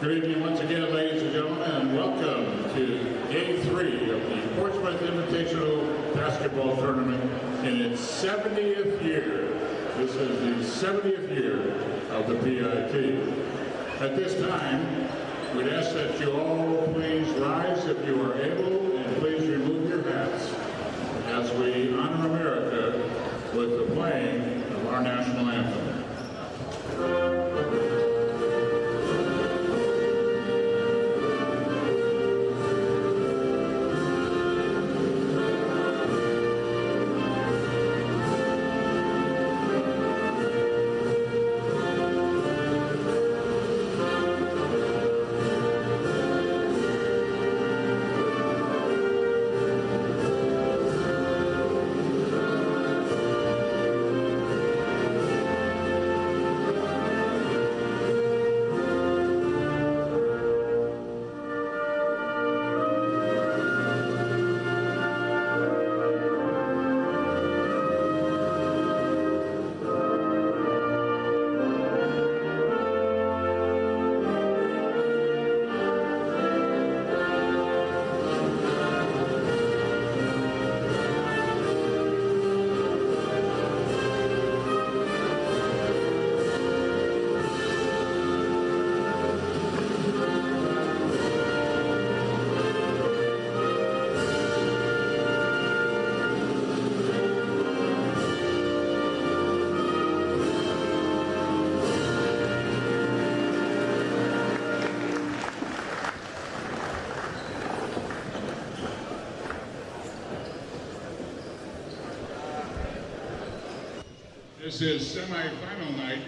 Good evening once again, ladies and gentlemen, and welcome to Game 3 of the Portsmouth Invitational Basketball Tournament in its 70th year. This is the 70th year of the PIT. At this time, we'd ask that you all please rise if you are able, and please remove your hats as we honor America with the playing of our national anthem. This is semifinal night,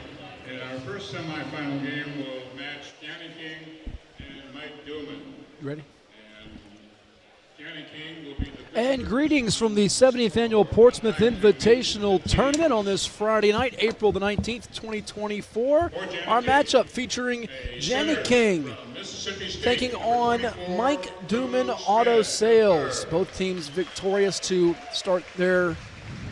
and our first semifinal game will match Gianni King and Mike Duman. You ready? And Gianni King will be the And greetings from the 70th Annual Portsmouth Invitational Tournament on this Friday night, April the 19th, 2024. Our matchup featuring Gianni King taking on Mike Duman Auto Sales. Both teams victorious to start their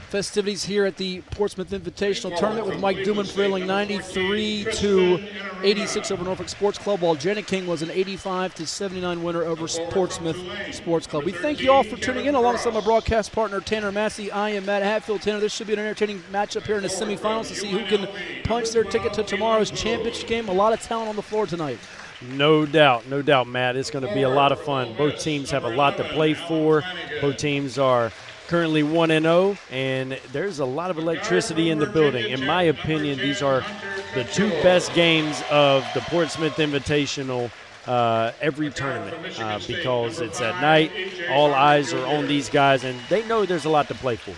festivities here at the Portsmouth Invitational Tournament, with Mike Duman prevailing 93-86 over Norfolk Sports Club, while Gianni King was an 85-79 winner over Portsmouth Sports Club. We thank you all for tuning in. Alongside my broadcast partner Tanner Massey, I am Matt Hatfield. Tanner, this should be an entertaining matchup here in the semifinals to see who can punch their ticket to tomorrow's championship game. A lot of talent on the floor tonight. No doubt, Matt. It's going to be a lot of fun. Both teams have a lot to play for. Both teams are currently 1-0, and there's a lot of electricity in the building. In my opinion, these are the two best games of the Portsmouth Invitational every tournament because it's at night. All eyes are on these guys, and they know there's a lot to play for.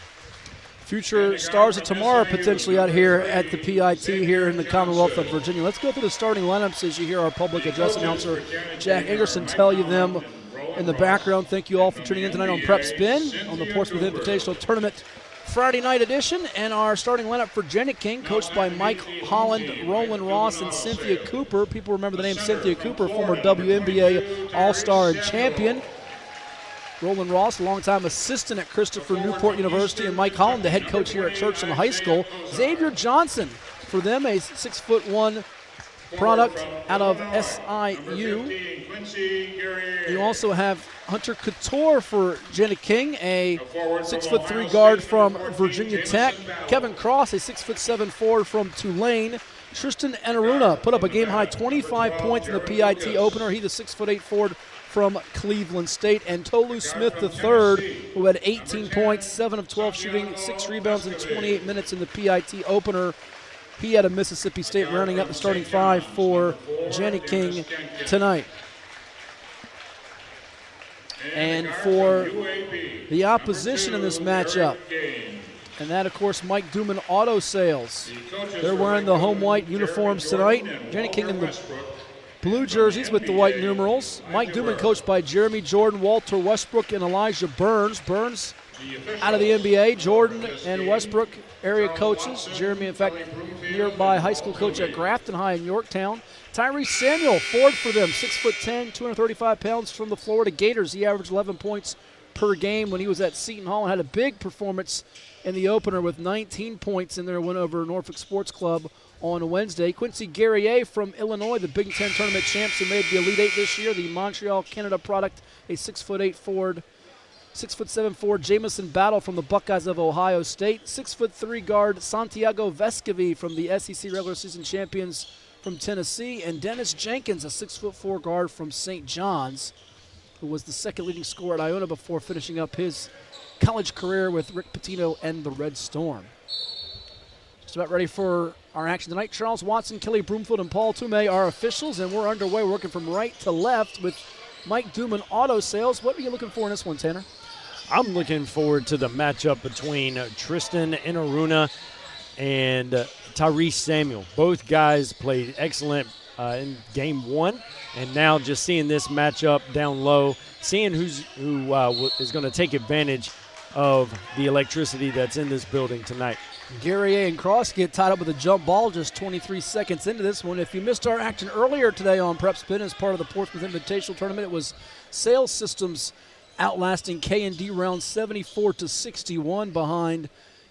future stars of tomorrow potentially out here at the PIT here in the Commonwealth of Virginia. Let's go through the starting lineups as you hear our public address announcer Jack Ingerson tell you them in the background. Thank you all for tuning in tonight on Prep Spin on the Portsmouth Invitational Tournament Friday night edition. And our starting lineup for Jenny King, coached by Mike Holland, Roland Ross, and Cynthia Cooper. People remember the name Cynthia Cooper, former WNBA All-Star and champion. Roland Ross, longtime assistant at Christopher Newport University, and Mike Holland, the head coach here at Churchland High School. Xavier Johnson, for them, a 6'1" product out of SIU. You also have Hunter Couture for Jenny King, a 6'3" guard from Virginia Tech. Kevin Cross, a 6'7" forward from Tulane. Tristan Enaruna put up a game-high 25 points in the PIT opener. He's a 6'8" forward from Cleveland State. And Tolu Smith III, who had 18 points, 7 of 12 shooting, 6 rebounds in 28 minutes in the PIT opener. He had a Mississippi State rounding up the starting five for Jenny King tonight. And for the opposition in this matchup, and that, of course, Mike Duman Auto Sales. They're wearing the home white uniforms tonight. Jenny King in the blue jerseys with the white numerals. Mike Duman coached by Jeremy Jordan, Walter Westbrook, and Elijah Burns. Burns out of the NBA. Jordan and Westbrook area coaches. Jeremy, in fact, nearby high school coach at Grafton High in Yorktown. Tyrese Samuel, forward for them, 6'10", 235 pounds from the Florida Gators. He averaged 11 points per game when he was at Seton Hall and had a big performance in the opener with 19 points in their win over Norfolk Sports Club on Wednesday. Quincy Guerrier from Illinois, the Big Ten tournament champs who made the Elite Eight this year, the Montreal, Canada product, a 6'8" forward. 6'7" forward Jamison Battle from the Buckeyes of Ohio State. 6'3" guard Santiago Vescovi from the SEC regular season champions from Tennessee. And Dennis Jenkins, a 6'4" guard from St. John's, who was the second leading scorer at Iona before finishing up his college career with Rick Pitino and the Red Storm. Just about ready for our action tonight. Charles Watson, Kelly Broomfield, and Paul Toomey are officials, and we're underway working from right to left with Mike Duman Auto Sales. What are you looking for in this one, Tanner? I'm looking forward to the matchup between Tristan Enaruna and Tyrese Samuel. Both guys played excellent in game one, and now just seeing this matchup down low, seeing who is going to take advantage of the electricity that's in this building tonight. Guerrier and Cross get tied up with a jump ball just 23 seconds into this one. If you missed our action earlier today on Prep Spin as part of the Portsmouth Invitational Tournament, it was Sales Systems outlasting K&D round 74-61 behind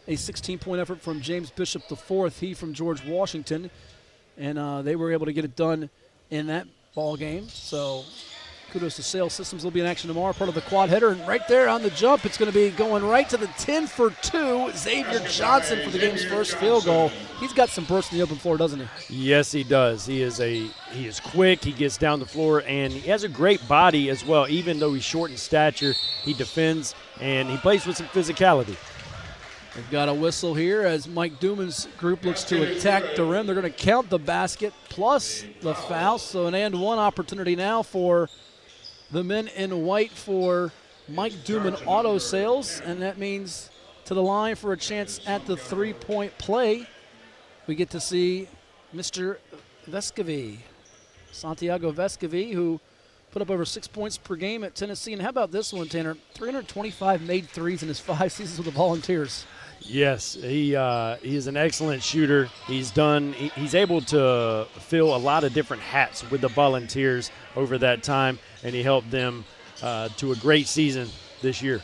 a 16-point effort from James Bishop IV, he from George Washington. And they were able to get it done in that ball game. So kudos to Sales Systems. They'll be in action tomorrow, part of the quad header. And right there on the jump, it's going to be going right to the 10 for 2. Xavier Johnson for the game's first field goal. He's got some burst in the open floor, doesn't he? Yes, he does. He is quick. He gets down the floor, and he has a great body as well. Even though he's short in stature, he defends, and he plays with some physicality. They've got a whistle here as Mike Duman's group looks to attack the rim. They're going to count the basket plus the foul. So an and one opportunity now for the men in white for Mike Duman Auto Sales. And that means to the line for a chance at the three-point play. We get to see Mr. Vescovi, Santiago Vescovi, who put up over 6 points per game at Tennessee. And how about this one, Tanner? 325 made threes in his 5 seasons with the Volunteers. Yes, he is an excellent shooter. He's able to fill a lot of different hats with the Volunteers over that time, and he helped them to a great season this year.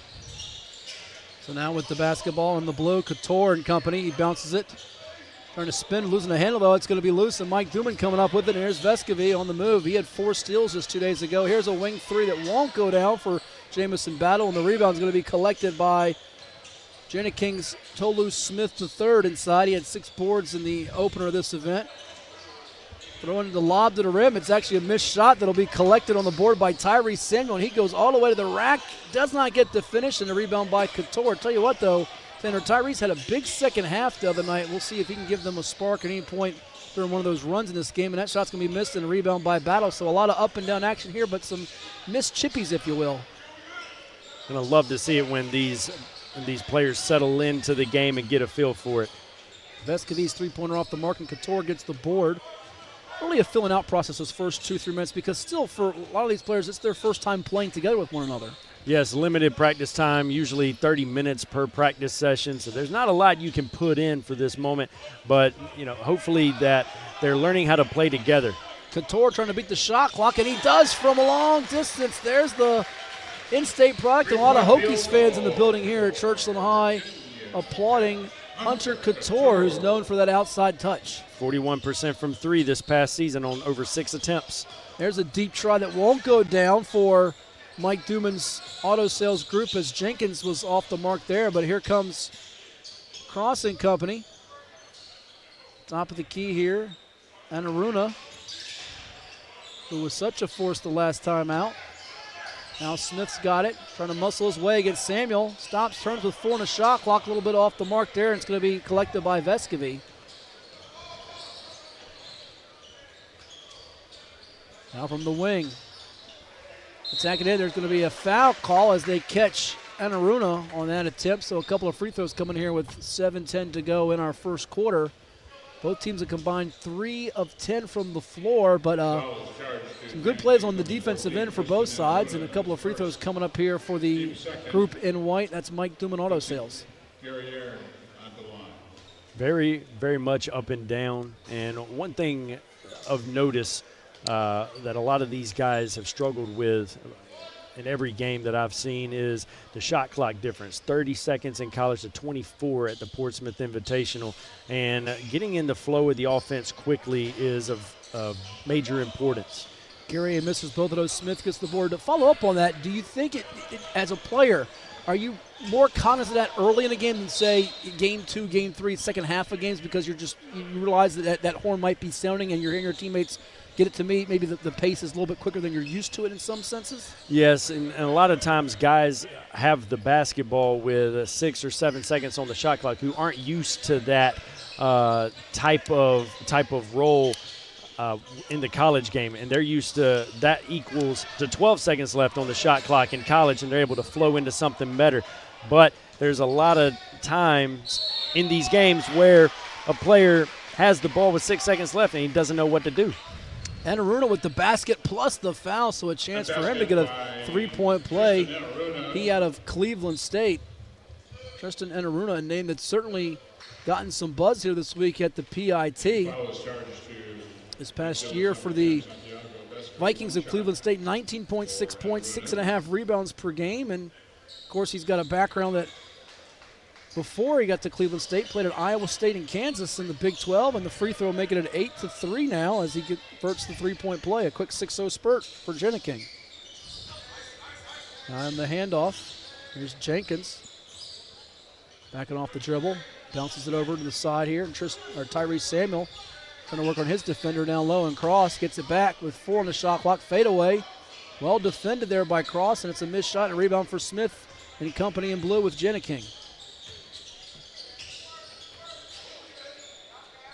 So now with the basketball in the blue, Couture and company, he bounces it. Trying to spin, losing the handle, though. It's going to be loose, and Mike Duman coming up with it. And here's Vescovi on the move. He had 4 steals just 2 days ago. Here's a wing three that won't go down for Jamison Battle, and the rebound's going to be collected by Jenny King's Tolu Smith III inside. He had 6 boards in the opener of this event. Throwing the lob to the rim. It's actually a missed shot that'll be collected on the board by Tyrese Samuel, and he goes all the way to the rack. Does not get the finish, and the rebound by Couture. Tell you what, though, Tanner, Tyrese had a big second half the other night. We'll see if he can give them a spark at any point during one of those runs in this game. And that shot's going to be missed and a rebound by Battle. So a lot of up and down action here, but some missed chippies, if you will. Going to love to see it when these these players settle into the game and get a feel for it. Vescovi's three-pointer off the mark, and Couture gets the board. Really a filling out process those first 2-3 minutes, because still for a lot of these players, it's their first time playing together with one another. Yes, limited practice time, usually 30 minutes per practice session. So there's not a lot you can put in for this moment, but hopefully that they're learning how to play together. Couture trying to beat the shot clock, and he does from a long distance. There's the in-state product. A lot of Hokies fans in the building here at Churchland High applauding Hunter Couture, who's known for that outside touch. 41% from three this past season on over 6 attempts. There's a deep try that won't go down for Mike Duman's auto sales group, as Jenkins was off the mark there, but here comes Crossing Company. Top of the key here, Anaruna, who was such a force the last time out. Now Smith's got it, trying to muscle his way against Samuel. Stops, turns with 4 on the shot clock, a little bit off the mark there, and it's going to be collected by Vescovi. Now from the wing. Attacking in, there's going to be a foul call as they catch Anaruna on that attempt. So a couple of free throws coming here with 7:10 to go in our first quarter. Both teams have combined 3 of 10 from the floor, but some good plays on the defensive end for both sides, and a couple of free throws coming up here for the group in white. That's Mike Duman Auto Sales. Very, very much up and down. And one thing of notice that a lot of these guys have struggled with in every game that I've seen is the shot clock difference. 30 seconds in college to 24 at the Portsmouth Invitational. And getting in the flow of the offense quickly is of major importance. Gary misses both of those. Smith gets the board. To follow up on that, do you think as a player, are you more cognizant of that early in the game than, say, game 2, game 3, second half of games, because you realize that horn might be sounding and you're hearing your teammates get it to me? Maybe the pace is a little bit quicker than you're used to it in some senses? Yes, and a lot of times guys have the basketball with 6 or 7 seconds on the shot clock who aren't used to that type of role in the college game, and they're used to that equals to 12 seconds left on the shot clock in college, and they're able to flow into something better. But there's a lot of times in these games where a player has the ball with 6 seconds left and he doesn't know what to do. Anaruna with the basket plus the foul, so a chance for him to get a three-point play. He out of Cleveland State. Tristan Anaruna, a name that's certainly gotten some buzz here this week at the PIT. This past year for the Vikings of Cleveland State, 19.6 points, 6.5 rebounds per game. And, of course, he's got a background that before he got to Cleveland State, played at Iowa State and Kansas in the Big 12, and the free throw making it 8-3 now as he converts the three-point play. A quick 6-0 spurt for Jeniking. And the handoff. Here's Jenkins. Backing off the dribble. Bounces it over to the side here. And Tyrese Samuel trying to work on his defender down low, and Cross gets it back with 4 on the shot clock. Fade away. Well defended there by Cross, and it's a missed shot and a rebound for Smith and company in blue with Jeniking.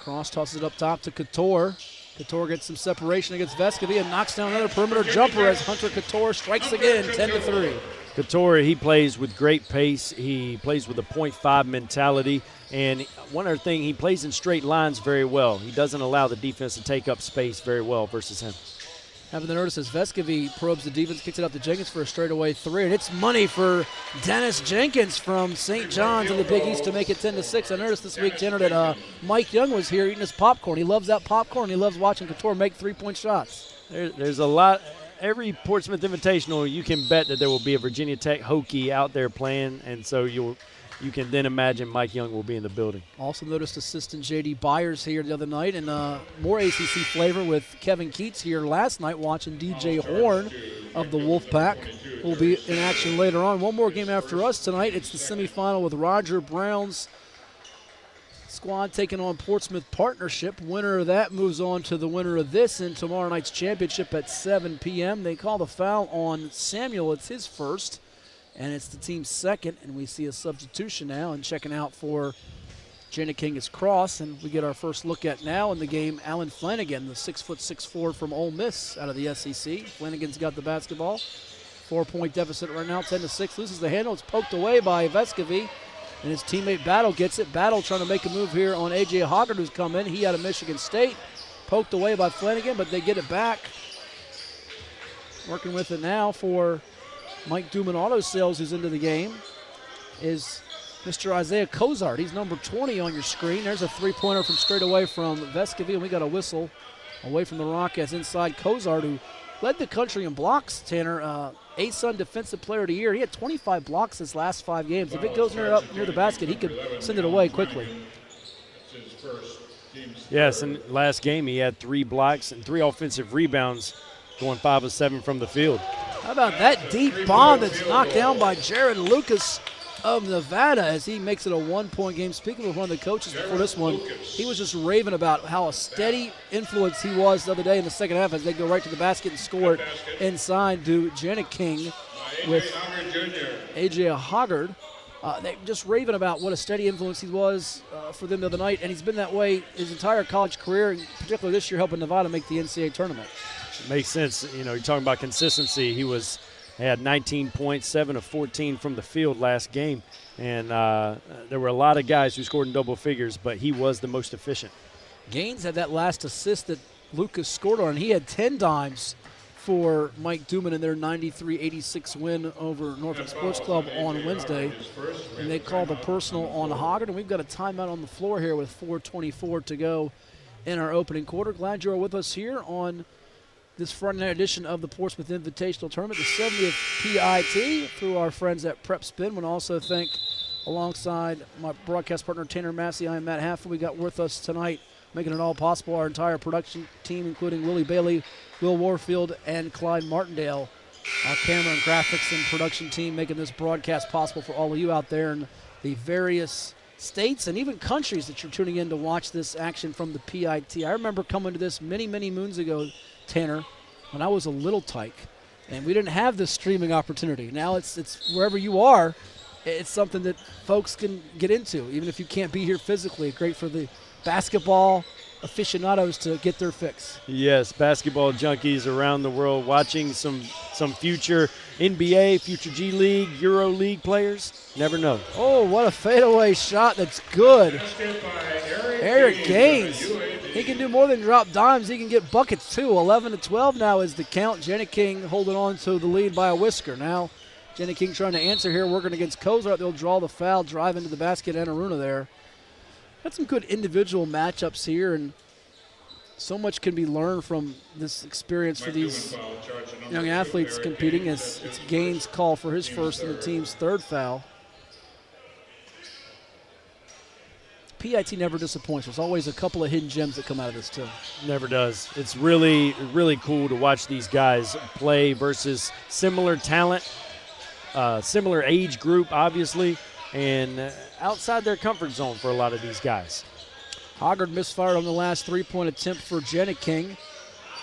Cross tosses it up top to Couture. Couture gets some separation against Vescovi and knocks down another perimeter jumper as Hunter Couture strikes again, 10-3. Couture, he plays with great pace. He plays with a .5 mentality. And one other thing, he plays in straight lines very well. He doesn't allow the defense to take up space very well versus him. Having the notice as Vescovi probes the defense, kicks it out to Jenkins for a straightaway 3. And it's money for Dennis Jenkins from St. John's in the Big East to make it 10-6. I noticed this week, Jenner, that Mike Young was here eating his popcorn. He loves that popcorn. He loves watching Couture make three-point shots. There's a lot. Every Portsmouth Invitational, you can bet that there will be a Virginia Tech Hokie out there playing, and so you can then imagine Mike Young will be in the building. Also noticed assistant J.D. Byers here the other night, and more ACC flavor with Kevin Keats here last night watching DJ Horn of the Wolfpack. Will be in action later on. One more game after us tonight. It's the semifinal with Roger Brown's squad taking on Portsmouth Partnership. Winner of that moves on to the winner of this in tomorrow night's championship at 7 p.m. They call the foul on Samuel. It's his first, and it's the team's second, and we see a substitution now. And checking out for Jeniking is Cross, and we get our first look at now in the game Alan Flanagan, the 6'6" forward from Ole Miss out of the SEC. Flanagan's got the basketball. 4-point deficit right now, 10-6. Loses the handle. It's poked away by Vescovy, and his teammate Battle gets it. Battle trying to make a move here on A.J. Hoggard, who's come in. He out of Michigan State. Poked away by Flanagan, but they get it back. Working with it now for Mike Duman Auto Sales, who's into the game, is Mr. Isaiah Cozart. He's number 20 on your screen. There's a three-pointer from straight away from Vescovy, and we got a whistle away from the Rockets inside. Cozart, who led the country in blocks, Tanner. ASUN Defensive Player of the Year. He had 25 blocks his last 5 games. If it goes up near the basket, he could send it away quickly. Yes, and last game he had 3 blocks and 3 offensive rebounds, going 5 of 7 from the field. How about that deep bomb that's knocked down by Jared Lucas of Nevada as he makes it a 1-point game. Speaking with one of the coaches before this one, he was just raving about how a steady influence he was the other day in the second half as they go right to the basket and score it inside to Janet King with A.J. Hoggard. They just raving about what a steady influence he was for them the other night, and he's been that way his entire college career, and particularly this year helping Nevada make the NCAA tournament. Makes sense. You know, you're talking about consistency. He had 19 points, 7 of 14 from the field last game, and there were a lot of guys who scored in double figures, but he was the most efficient. Gaines had that last assist that Lucas scored on. He had 10 dimes for Mike Duman in their 93-86 win over Norfolk Sports Club on Wednesday. And they called the personal on Hoggard, and we've got a timeout on the floor here with 4:24 to go in our opening quarter. Glad you're with us here on this Friday night edition of the Portsmouth Invitational Tournament, the 70th PIT, through our friends at Prep Spin. Want to also thank, alongside my broadcast partner Tanner Massey, I am Matt Halford. We got with us tonight, making it all possible, our entire production team, including Willie Bailey, Will Warfield, and Clyde Martindale. Our camera and graphics and production team making this broadcast possible for all of you out there in the various states and even countries that you're tuning in to watch this action from the PIT. I remember coming to this many, many moons ago, Tanner, when I was a little tyke, and we didn't have this streaming opportunity. Now it's wherever you are, it's something that folks can get into, even if you can't be here physically. Great for the basketball aficionados to get their fix. Yes, basketball junkies around the world watching some future NBA, future G League, Euro League players. Never know. Oh, what a fadeaway shot. That's good. Eric Gaines. He can do more than drop dimes. He can get buckets, too. 11-12 now is the count. Jenny King holding on to the lead by a whisker. Now, Jenny King trying to answer here, working against Cozart. They'll draw the foul, drive into the basket, and Aruna there. Had some good individual matchups here, and so much can be learned from this experience for these young athletes competing, as it's Gaines' call for his first and the team's third foul. PIT never disappoints. There's always a couple of hidden gems that come out of this, too. Never does. It's really, really cool to watch these guys play versus similar talent, similar age group, obviously, and outside their comfort zone for a lot of these guys. Hoggard misfired on the last three-point attempt for Jenny King.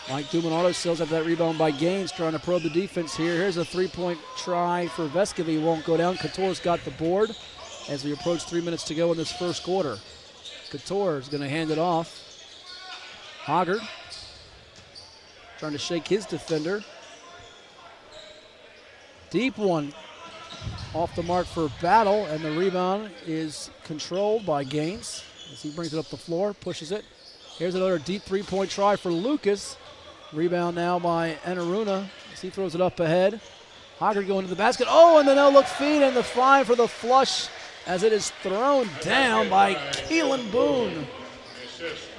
Mike Duman Auto Sales after that rebound by Gaines, trying to probe the defense here. Here's a three-point try for Vescovy. Won't go down. Couture's got the board as we approach 3 minutes to go in this first quarter. Couture is going to hand it off. Hoggard trying to shake his defender. Deep one off the mark for Battle, and the rebound is controlled by Gaines as he brings it up the floor, pushes it. Here's another deep three-point try for Lucas. Rebound now by Enaruna as he throws it up ahead. Hoggard going to the basket. Oh, and the no-look feed and the fly for the flush as it is thrown down by Keelan Boone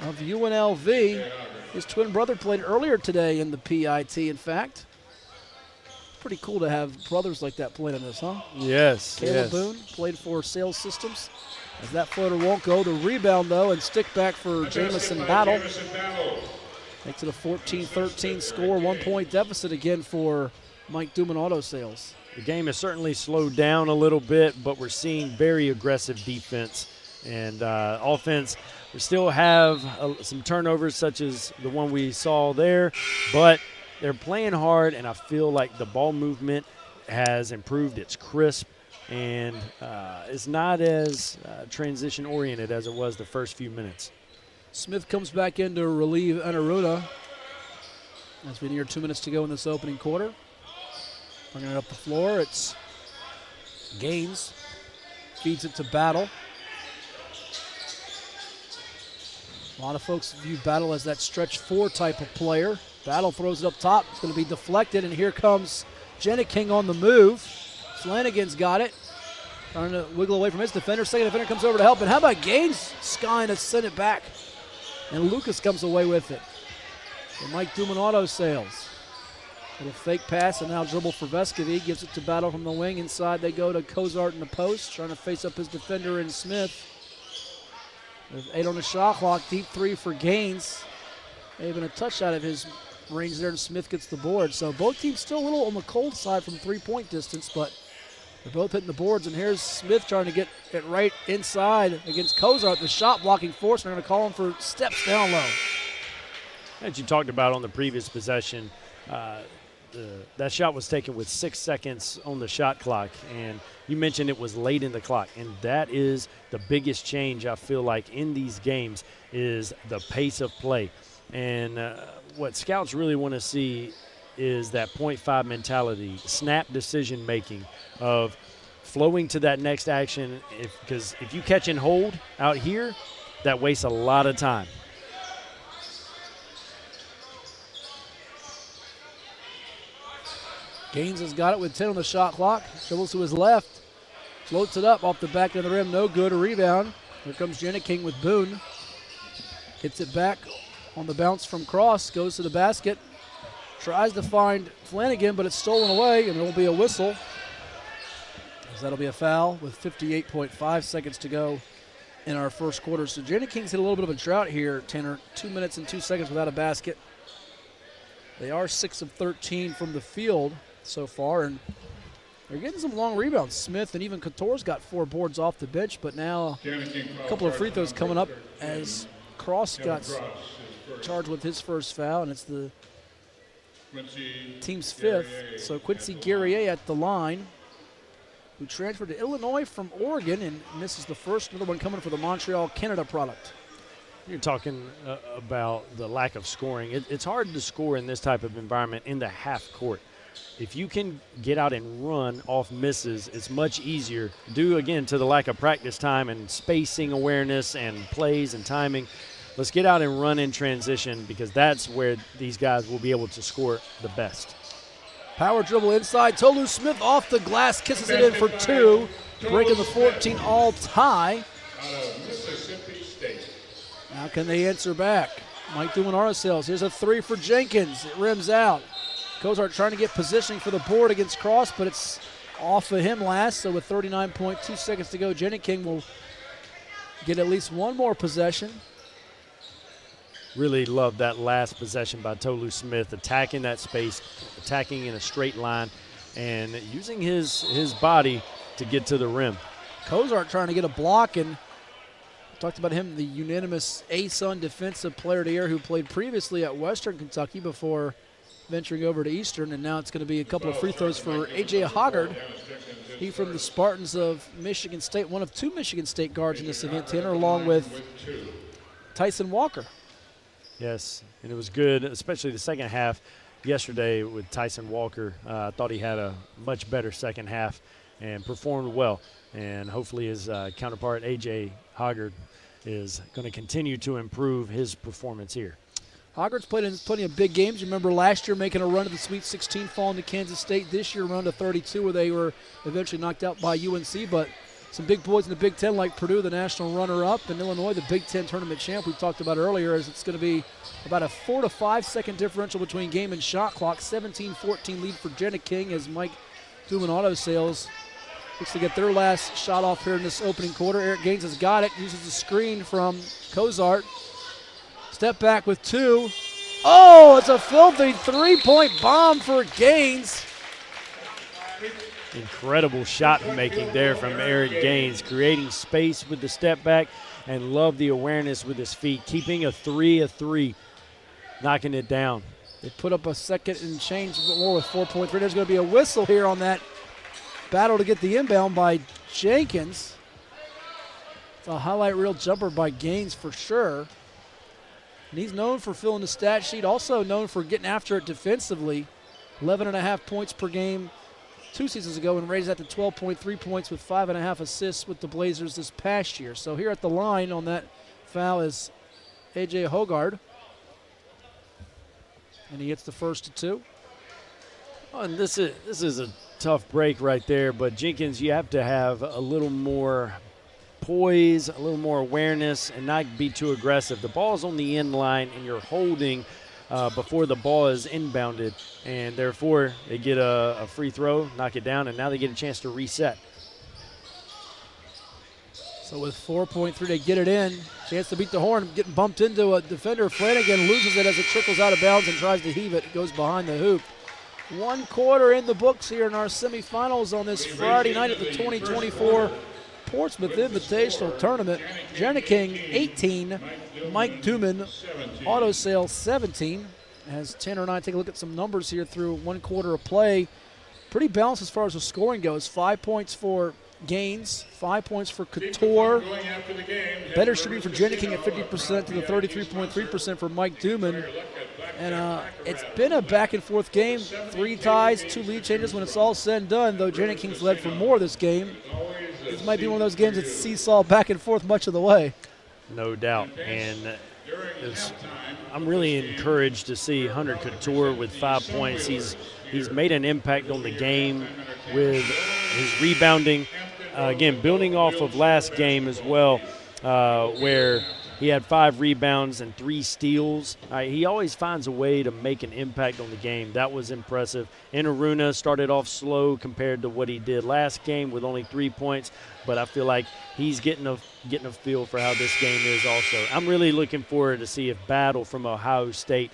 of UNLV. His twin brother played earlier today in the PIT, in fact. Pretty cool to have brothers like that playing in this, huh? Yes, Caleb Boone played for Sales Systems. As that floater won't go. The rebound, though, and stick back for Jamison Battle. Makes it a 14-13 score, 1-point deficit again for Mike Duman Auto Sales. The game has certainly slowed down a little bit, but we're seeing very aggressive defense and offense. We still have some turnovers such as the one we saw there, but they're playing hard, and I feel like the ball movement has improved. It's crisp, and it's not as transition-oriented as it was the first few minutes. Smith comes back in to relieve Enaruna as we near 2 minutes to go in this opening quarter. Bringing it up the floor, it's Gaines. Feeds it to Battle. A lot of folks view Battle as that stretch 4 type of player. Battle throws it up top. It's going to be deflected, and here comes Jeniking on the move. Flanagan's got it. Trying to wiggle away from his defender. Second defender comes over to help. And how about Gaines? Skying to send it back. And Lucas comes away with it. So Mike Duman auto sales. Little fake pass, and now dribble for Vescovy. Gives it to Battle from the wing. Inside they go to Cozart in the post. Trying to face up his defender in Smith. There's 8 on the shot clock. Deep 3 for Gaines. Even a touch out of his range there, and Smith gets the board. So both teams still a little on the cold side from 3-point distance, but they're both hitting the boards. And here's Smith trying to get it right inside against Cozart. The shot blocking force. They're going to call him for steps down low. As you talked about on the previous possession, that shot was taken with 6 seconds on the shot clock, and you mentioned it was late in the clock, and that is the biggest change I feel like in these games is the pace of play. And what scouts really want to see is that 0.5 mentality, snap decision making of flowing to that next action, because if you catch and hold out here, that wastes a lot of time. Gaines has got it with 10 on the shot clock. Dribbles to his left. Floats it up off the back of the rim. No good. A rebound. Here comes Jeniking with Boone. Gets it back on the bounce from Cross. Goes to the basket. Tries to find Flanagan, but it's stolen away, and there will be a whistle. As that'll be a foul with 58.5 seconds to go in our first quarter. So Jeniking's hit a little bit of a drought here, Tanner. 2 minutes and 2 seconds without a basket. They are 6 of 13 from the field so far, and they're getting some long rebounds. Smith and even Couture's got 4 boards off the bench, but now a couple of free throws coming up as Cross got charged with his first foul, and it's the team's 5th. So Quincy Guerrier at the line, who transferred to Illinois from Oregon, and this is the first, another one coming for the Montreal Canada product. You're talking about the lack of scoring. It's hard to score in this type of environment in the half court. If you can get out and run off misses, it's much easier. Due, again, to the lack of practice time and spacing awareness and plays and timing. Let's get out and run in transition, because that's where these guys will be able to score the best. Power dribble inside. Tolu Smith off the glass, kisses it in for 2, breaking the 14-all tie. Now can they answer back? Mike doing ourselves. Here's a 3 for Jenkins. It rims out. Cozart trying to get positioning for the board against Cross, but it's off of him last. So with 39.2 seconds to go, Jeniking will get at least one more possession. Really love that last possession by Tolu Smith, attacking that space, attacking in a straight line, and using his body to get to the rim. Cozart trying to get a block, and talked about him, the unanimous ASUN Defensive Player of the Year, who played previously at Western Kentucky before venturing over to Eastern, and now it's going to be a couple of free throws for A.J. Hoggard. He from the Spartans of Michigan State, one of 2 Michigan State guards in this event, Tanner, along with Tyson Walker. Yes, and it was good, especially the second half yesterday with Tyson Walker. I thought he had a much better second half and performed well. And hopefully his counterpart, A.J. Hoggard, is going to continue to improve his performance here. Hoggard's played in plenty of big games. You remember last year making a run to the Sweet 16, falling to Kansas State. This year, run to 32, where they were eventually knocked out by UNC. But some big boys in the Big Ten, like Purdue, the national runner-up, and Illinois, the Big Ten tournament champ we talked about earlier, as it's going to be about a 4 to 5 second differential between game and shot clock. 17-14 lead for Jeniking as Mike Duman Auto Sales looks to get their last shot off here in this opening quarter. Eric Gaines has got it, uses the screen from Cozart. Step back with 2. Oh, it's a filthy 3-point bomb for Gaines. Incredible shot making there from Eric Gaines, creating space with the step back, and love the awareness with his feet, keeping a 3, knocking it down. They put up a second and change more with 4.3. There's going to be a whistle here on that battle to get the inbound by Jenkins. It's a highlight reel jumper by Gaines for sure. And he's known for filling the stat sheet, also known for getting after it defensively. 11.5 points per game 2 seasons ago and raised that to 12.3 points with 5.5 assists with the Blazers this past year. So here at the line on that foul is A.J. Hogard. And he hits the first of 2. Oh, and this is a tough break right there, but Jenkins, you have to have a little more poise, a little more awareness, and not be too aggressive. The ball's on the end line, and you're holding before the ball is inbounded, and therefore they get a free throw, knock it down, and now they get a chance to reset. So with 4.3, they get it in. Chance to beat the horn, getting bumped into a defender. Flanagan loses it as it trickles out of bounds and tries to heave it. It goes behind the hoop. 1 quarter in the books here in our semifinals on this Friday night at the 2024 Portsmouth Invitational Tournament. Jennings 18, Mike Duman, Auto Sales 17. Has 10 or 9. Take a look at some numbers here through 1 quarter of play. Pretty balanced as far as the scoring goes. 5 points for Gaines, 5 points for Couture. Better shooting for Jennings at 50% to the 33.3% for Mike Duman. And it's been a back-and-forth game. 3 ties, 2 lead changes when it's all said and done, though Jennings led for more this game. This might be one of those games that's seesaw back and forth much of the way. No doubt. And I'm really encouraged to see Hunter Couture with 5 points. He's made an impact on the game with his rebounding. Again, building off of last game as well, where he had 5 rebounds and 3 steals. He always finds a way to make an impact on the game. That was impressive. Inaruna started off slow compared to what he did last game with only 3 points, but I feel like he's getting a feel for how this game is also. I'm really looking forward to see if Battle from Ohio State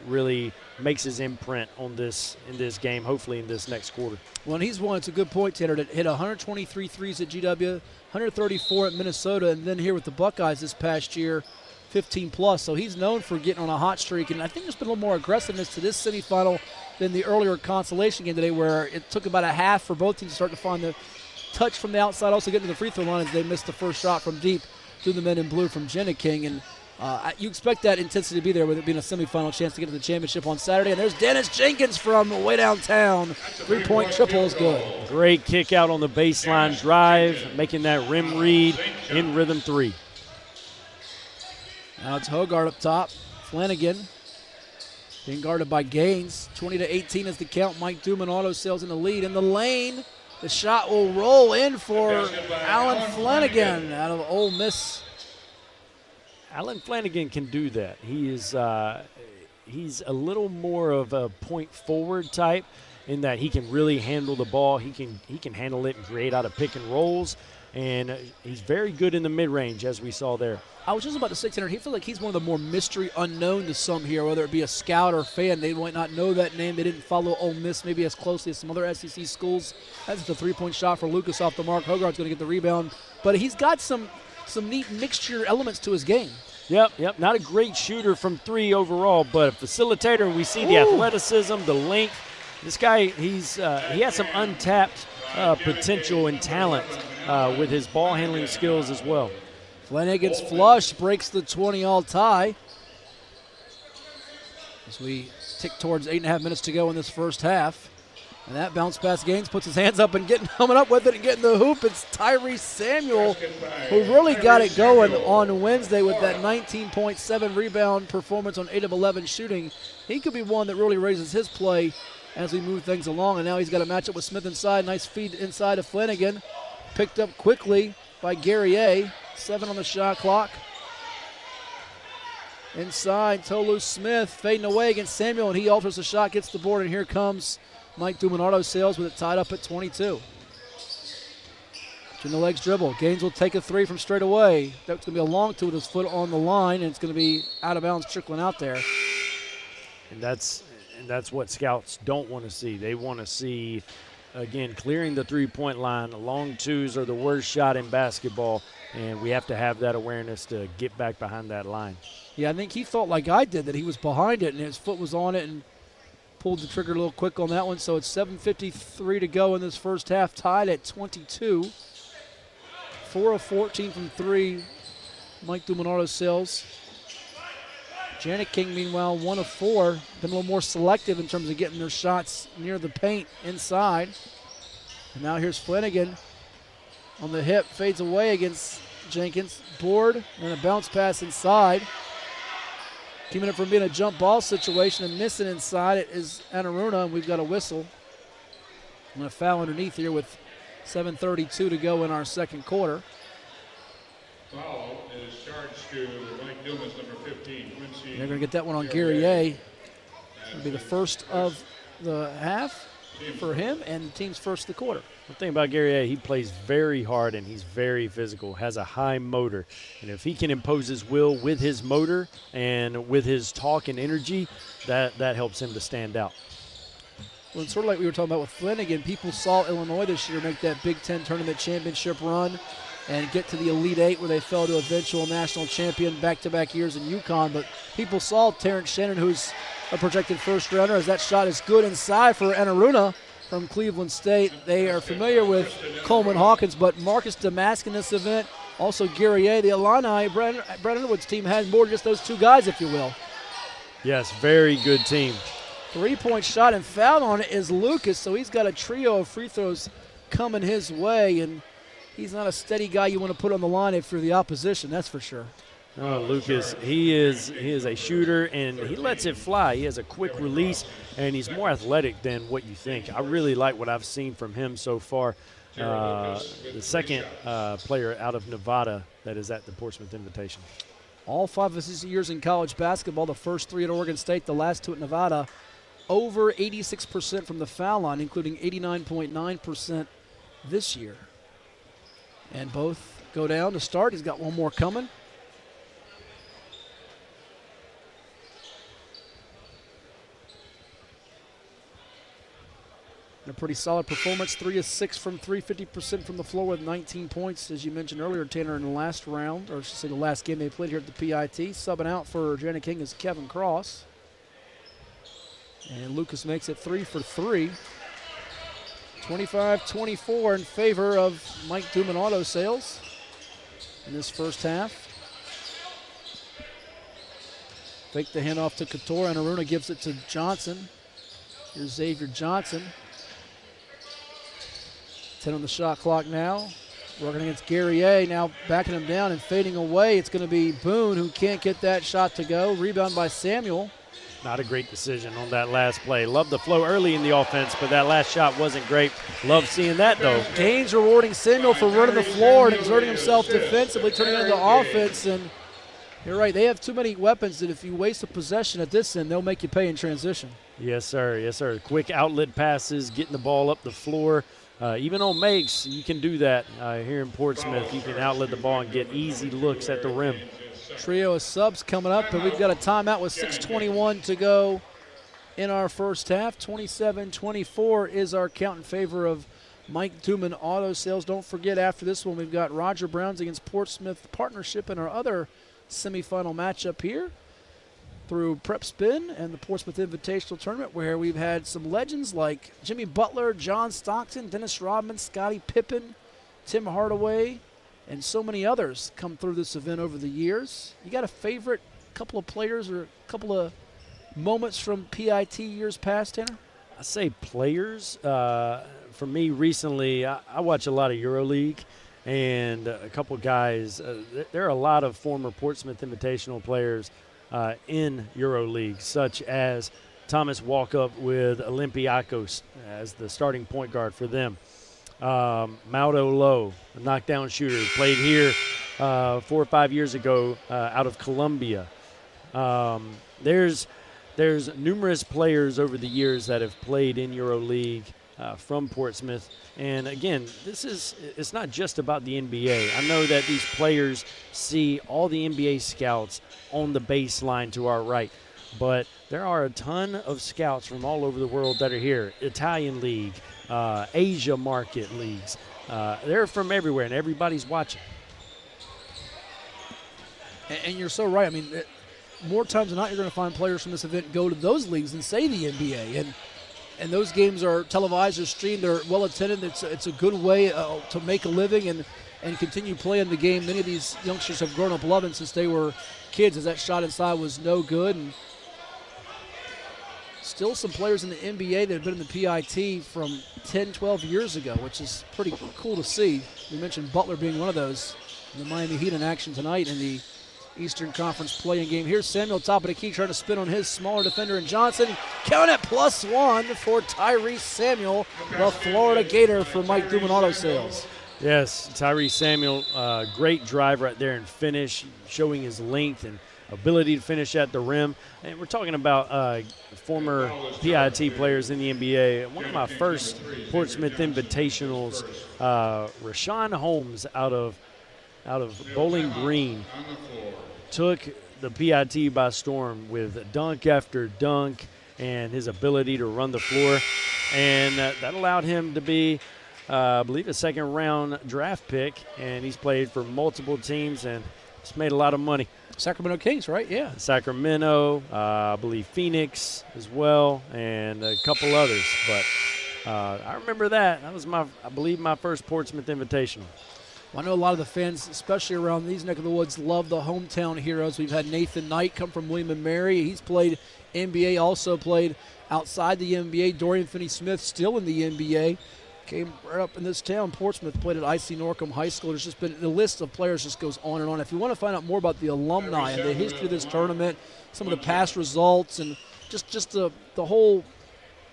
really makes his imprint on this in this game, hopefully in this next quarter. Well, and he's one, it's a good point, Tanner, to hit 123 threes at GW, 134 at Minnesota, and then here with the Buckeyes this past year, 15 plus. So he's known for getting on a hot streak, and I think there's been a little more aggressiveness to this semifinal than the earlier consolation game today, where it took about a half for both teams to start to find the touch from the outside, also getting to the free throw line as they missed the first shot from deep to the men in blue from Jennings. And you expect that intensity to be there with it being a semifinal chance to get to the championship on Saturday. And there's Dennis Jenkins from way downtown. 3-point triple is good. Great kick out on the baseline drive, making that rim read in rhythm 3. Now it's Hogard up top. Flanagan being guarded by Gaines. 20-18 is the count. Mike Duman Auto Sales in the lead. In the lane, the shot will roll in for Alan Flanagan out of Ole Miss. Alan Flanagan can do that. He's a little more of a point forward type in that he can really handle the ball. He can handle it and create out of pick and rolls, and he's very good in the mid-range, as we saw there. I was just about to say, Tanner, he feels like he's one of the more mystery unknown to some here, whether it be a scout or fan. They might not know that name. They didn't follow Ole Miss maybe as closely as some other SEC schools. That's the 3-point shot for Lucas off the mark. Hogard's going to get the rebound, but he's got some neat mixture elements to his game. Yep. Not a great shooter from 3 overall, but a facilitator. We see the athleticism, the length. This guy, he has some untapped potential and talent with his ball handling skills as well. Flanagan's flush breaks the 20-all tie. As we tick towards 8.5 minutes to go in this first half. And that bounce pass Gaines puts his hands up and coming up with it and getting the hoop. It's Tyrese Samuel who really got it going on Wednesday with that 19.7 rebound performance on 8 of 11 shooting. He could be one that really raises his play as we move things along. And now he's got a matchup with Smith inside. Nice feed inside of Flanagan. Picked up quickly by Guerrier. 7 on the shot clock. Inside, Tolu Smith fading away against Samuel, and he alters the shot, gets the board, and here comes Mike Duman Auto Sales with it tied up at 22. In the legs dribble. Gaines will take a 3 from straight away. That's going to be a long two with his foot on the line, and it's going to be out of bounds, trickling out there. And that's what scouts don't want to see. They want to see, again, clearing the three-point line. Long twos are the worst shot in basketball, and we have to have that awareness to get back behind that line. Yeah, I think he thought like I did that he was behind it, and his foot was on it and pulled the trigger a little quick on that one. So it's 7:53 to go in this first half, tied at 22. 4 of 14 from 3, Mike Duman Auto Sales. Janet King, meanwhile, 1 of 4. Been a little more selective in terms of getting their shots near the paint inside. And now here's Flanagan on the hip, fades away against Jenkins. Board and a bounce pass inside. Keeping it from being a jump ball situation and missing inside it is Anaruna, and we've got a whistle. And a foul underneath here with 7:32 to go in our second quarter. Foul is charged to Mike Newman's number 15, Quincy. They're going to get that one on Guerrier. It'll be the first of the half for him and the team's first of the quarter. The thing about Guerrier, he plays very hard and he's very physical, has a high motor. And if he can impose his will with his motor and with his talk and energy, that helps him to stand out. Well, it's sort of like we were talking about with Flanagan. People saw Illinois this year make that Big Ten tournament championship run and get to the Elite Eight where they fell to eventual national champion back-to-back years in UConn. But people saw Terrence Shannon, who's a projected first-rounder, as that shot is good inside for Anaruna from Cleveland State. They are familiar with Coleman Hawkins, but Marcus Damask in this event, also Guerrier, the Illini, Brett Underwood's team had more than just those two guys, if you will. Yes, very good team. 3-point shot and foul on it is Lucas, so he's got a trio of free throws coming his way, and he's not a steady guy you want to put on the line if you're the opposition, that's for sure. Oh, Lucas, he is a shooter, and he lets it fly. He has a quick release, and he's more athletic than what you think. I really like what I've seen from him so far. The second player out of Nevada that is at the Portsmouth Invitation. All 5 of his years in college basketball, the first 3 at Oregon State, the last 2 at Nevada, over 86% from the foul line, including 89.9% this year. And both go down to start. He's got one more coming. And a pretty solid performance, 3 of 6 from 3, 50% from the floor with 19 points, as you mentioned earlier, Tanner, in the last round, or I should say the last game they played here at the PIT. Subbing out for Janet King is Kevin Cross. And Lucas makes it 3 for 3. 25-24 in favor of Mike Duman Auto Sales in this first half. Fake the handoff to Couture, and Aruna gives it to Johnson. Here's Xavier Johnson. 10 on the shot clock now. Working against Guerrier, now backing him down and fading away. It's going to be Boone who can't get that shot to go. Rebound by Samuel. Not a great decision on that last play. Loved the flow early in the offense, but that last shot wasn't great. Love seeing that, though. Gaines rewarding Samuel for running the floor and exerting himself defensively, turning it into offense. And you're right, they have too many weapons that if you waste a possession at this end, they'll make you pay in transition. Yes, sir. Yes, sir. Quick outlet passes, getting the ball up the floor. Even on makes, you can do that here in Portsmouth. You can outlet the ball and get easy looks at the rim. Trio of subs coming up, but we've got a timeout with 6:21 to go in our first half. 27-24 is our count in favor of Mike Duman Auto Sales. Don't forget, after this one, we've got Roger Browns against Portsmouth Partnership in our other semifinal matchup here through Prep Spin and the Portsmouth Invitational Tournament, where we've had some legends like Jimmy Butler, John Stockton, Dennis Rodman, Scottie Pippen, Tim Hardaway, and so many others come through this event over the years. You got a favorite couple of players or a couple of moments from PIT years past, Tanner? I say players. For me recently, I watch a lot of EuroLeague, and a couple guys. There are a lot of former Portsmouth Invitational players in EuroLeague, such as Thomas Walkup with Olympiacos as the starting point guard for them. Mauro Lowe, a knockdown shooter, played here 4 or 5 years ago out of Colombia. There's numerous players over the years that have played in EuroLeague from Portsmouth. And again, it's not just about the NBA. I know that these players see all the NBA scouts on the baseline to our right, but there are a ton of scouts from all over the world that are here. Italian League, Asia market leagues. They're from everywhere, and everybody's watching. And you're so right. I mean, more times than not, you're going to find players from this event go to those leagues than say the NBA. And those games are televised or streamed. They're well attended. It's a good way to make a living. And and continue playing the game many of these youngsters have grown up loving since they were kids, as that shot inside was no good. And still some players in the NBA that have been in the PIT from 10, 12 years ago, which is pretty cool to see. We mentioned Butler being one of those. The Miami Heat in action tonight in the Eastern Conference play-in game. Here's Samuel, top of the key, trying to spin on his smaller defender in Johnson. Count it, +1 for Tyrese Samuel, the Florida Gator for Mike Duman Auto Sales. Yes, Tyrese Samuel, great drive right there and finish, showing his length and ability to finish at the rim. And we're talking about former PIT players in the NBA. One of my first Portsmouth Invitationals, Rashawn Holmes out of Bowling Green, took the PIT by storm with dunk after dunk and his ability to run the floor. And that allowed him to be, I believe, a second-round draft pick. And he's played for multiple teams and he's made a lot of money. Sacramento Kings, right? Yeah. Sacramento, I believe Phoenix as well, and a couple others. But I remember that. That was, I believe, my first Portsmouth Invitational. Well, I know a lot of the fans, especially around these neck of the woods, love the hometown heroes. We've had Nathan Knight come from William & Mary. He's played NBA, also played outside the NBA. Dorian Finney-Smith still in the NBA. Came right up in this town. Portsmouth played at IC Norcom High School. There's just been, the list of players just goes on and on. If you want to find out more about the alumni and the history of this tournament, some of the past results, and just the whole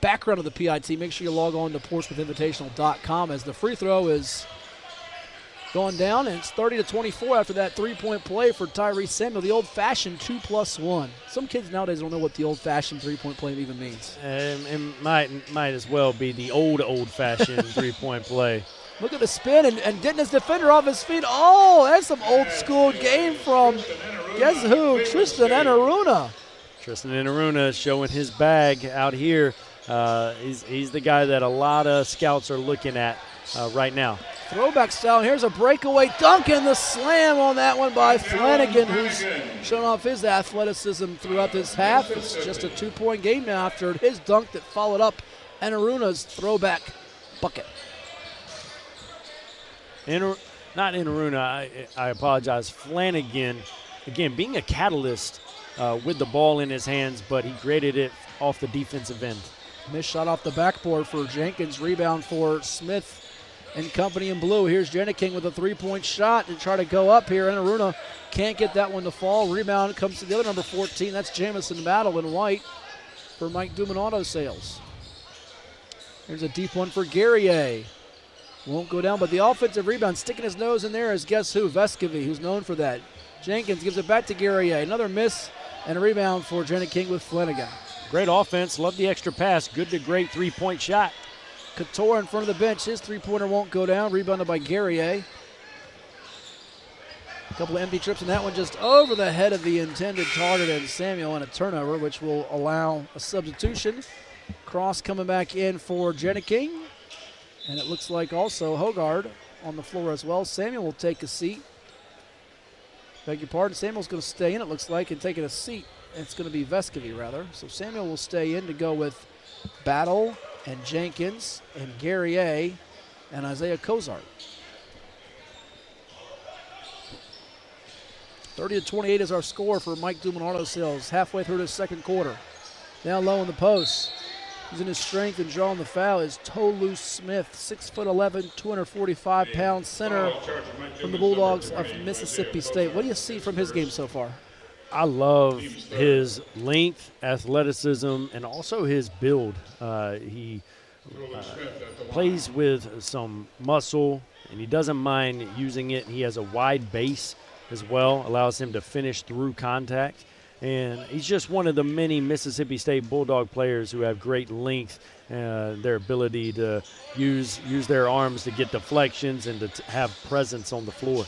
background of the PIT, make sure you log on to PortsmouthInvitational.com, as the free throw is going down, and it's 30-24 after that three-point play for Tyrese Samuel, the old-fashioned 2+1. Some kids nowadays don't know what the old-fashioned three-point play even means. And might as well be the old-fashioned three-point play. Look at the spin and getting his defender off his feet. Oh, that's some old-school game from, guess who, Tristan Enaruna. Tristan Enaruna showing his bag out here. He's the guy that a lot of scouts are looking at right now. Throwback style. Here's a breakaway dunk and the slam on that one by Flanagan, who's shown off his athleticism throughout this half. It's just a 2-point game now after his dunk that followed up Enaruna's throwback bucket. Not Enaruna, I apologize. Flanagan, again, being a catalyst with the ball in his hands, but he created it off the defensive end. Missed shot off the backboard for Jenkins. Rebound for Smith and company in blue. Here's Jenny King with a three-point shot to try to go up here. Enaruna can't get that one to fall. Rebound comes to the other number 14. That's Jamison Battle in white for Mike Duman Auto Sales. Here's a deep one for Guerrier. Won't go down, but the offensive rebound, sticking his nose in there, is guess who? Vescovy, who's known for that. Jenkins gives it back to Guerrier. Another miss and a rebound for Jenny King with Flanagan. Great offense. Love the extra pass. Good to great three-point shot. Couture in front of the bench. His three-pointer won't go down. Rebounded by Guerrier. A couple of empty trips, and that one just over the head of the intended target, and Samuel on a turnover, which will allow a substitution. Cross coming back in for Jenny King. And it looks like also Hogard on the floor as well. Samuel will take a seat. Beg your pardon. Samuel's going to stay in, it looks like, and taking a seat. It's going to be Vescovy, rather. So Samuel will stay in to go with Battle and Jenkins and Guerrier and Isaiah Cozart. 30-28 is our score for Mike Duman Auto Sales halfway through the second quarter. Down low in the post. Using his strength and drawing the foul is Tolu Smith, 6'11", 245-pound center from the Bulldogs of Mississippi State. What do you see from his game so far? I love his length, athleticism, and also his build. He plays with some muscle, and he doesn't mind using it. He has a wide base as well, allows him to finish through contact. And he's just one of the many Mississippi State Bulldog players who have great length, their ability to use their arms to get deflections and to have presence on the floor.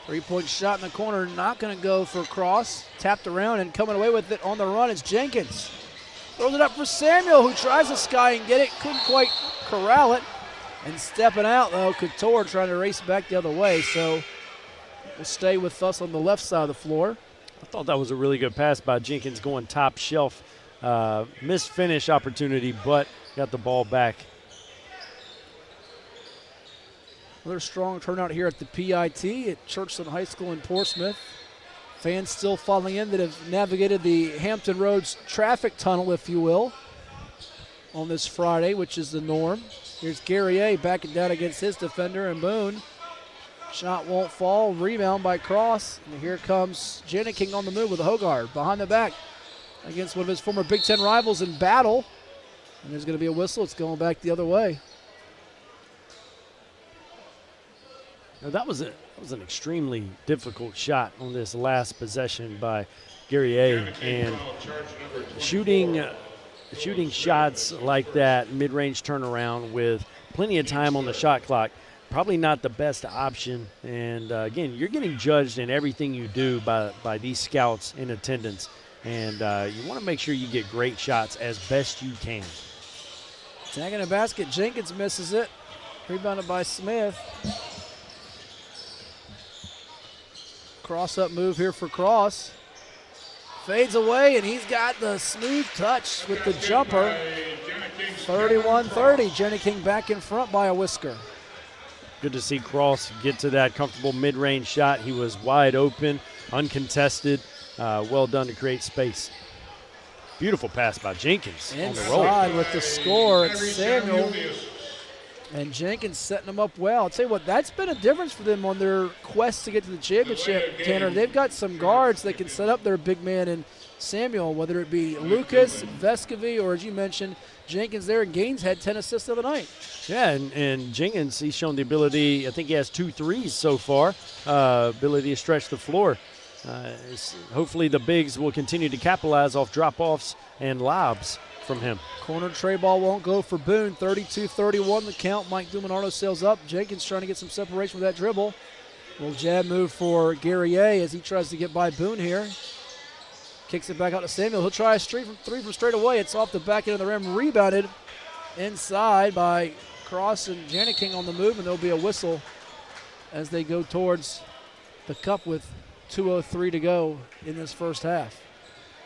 Three-point shot in the corner, not going to go for Cross. Tapped around and coming away with it on the run is Jenkins. Throws it up for Samuel, who tries to sky and get it. Couldn't quite corral it. And stepping out, though, Couture trying to race back the other way. So we'll stay with us on the left side of the floor. I thought that was a really good pass by Jenkins going top shelf. Missed finish opportunity, but got the ball back. Another strong turnout here at the PIT at Churchland High School in Portsmouth. Fans still falling in that have navigated the Hampton Roads traffic tunnel, if you will, on this Friday, which is the norm. Here's Guerrier backing down against his defender, and Boone. Shot won't fall. Rebound by Cross. And here comes Janiking on the move with Hogard behind the back against one of his former Big Ten rivals in battle. And there's going to be a whistle. It's going back the other way. Now that was an extremely difficult shot on this last possession by Guerrier, and shooting shots like that, mid-range turnaround with plenty of time on the shot clock, probably not the best option. And again, you're getting judged in everything you do by these scouts in attendance, and you want to make sure you get great shots as best you can. Tagging a basket, Jenkins misses it. Rebounded by Smith. Cross-up move here for Cross. Fades away, and he's got the smooth touch with the jumper. 31-30. Janiking back in front by a whisker. Good to see Cross get to that comfortable mid-range shot. He was wide open, uncontested. Well done to create space. Beautiful pass by Jenkins on the roll. Inside with the score, it's Samuel. And Jenkins setting them up well. I'll tell you what, that's been a difference for them on their quest to get to the championship, Tanner. They've got some guards that can set up their big man in Samuel, whether it be Lucas, Vescovy, or as you mentioned, Jenkins there. And Gaines had 10 assists the other night. Yeah, and Jenkins, he's shown the ability, I think he has 2 threes so far, ability to stretch the floor. Hopefully the bigs will continue to capitalize off drop-offs and lobs from him. Corner tray ball won't go for Boone. 32-31 the count. Mike Dumanardo sails up. Jenkins trying to get some separation with that dribble. Little jab move for Guerrier as he tries to get by Boone here. Kicks it back out to Samuel. He'll try a three from straight away. It's off the back end of the rim. Rebounded inside by Cross and Janiking on the move, and there'll be a whistle as they go towards the cup with 2:03 to go in this first half.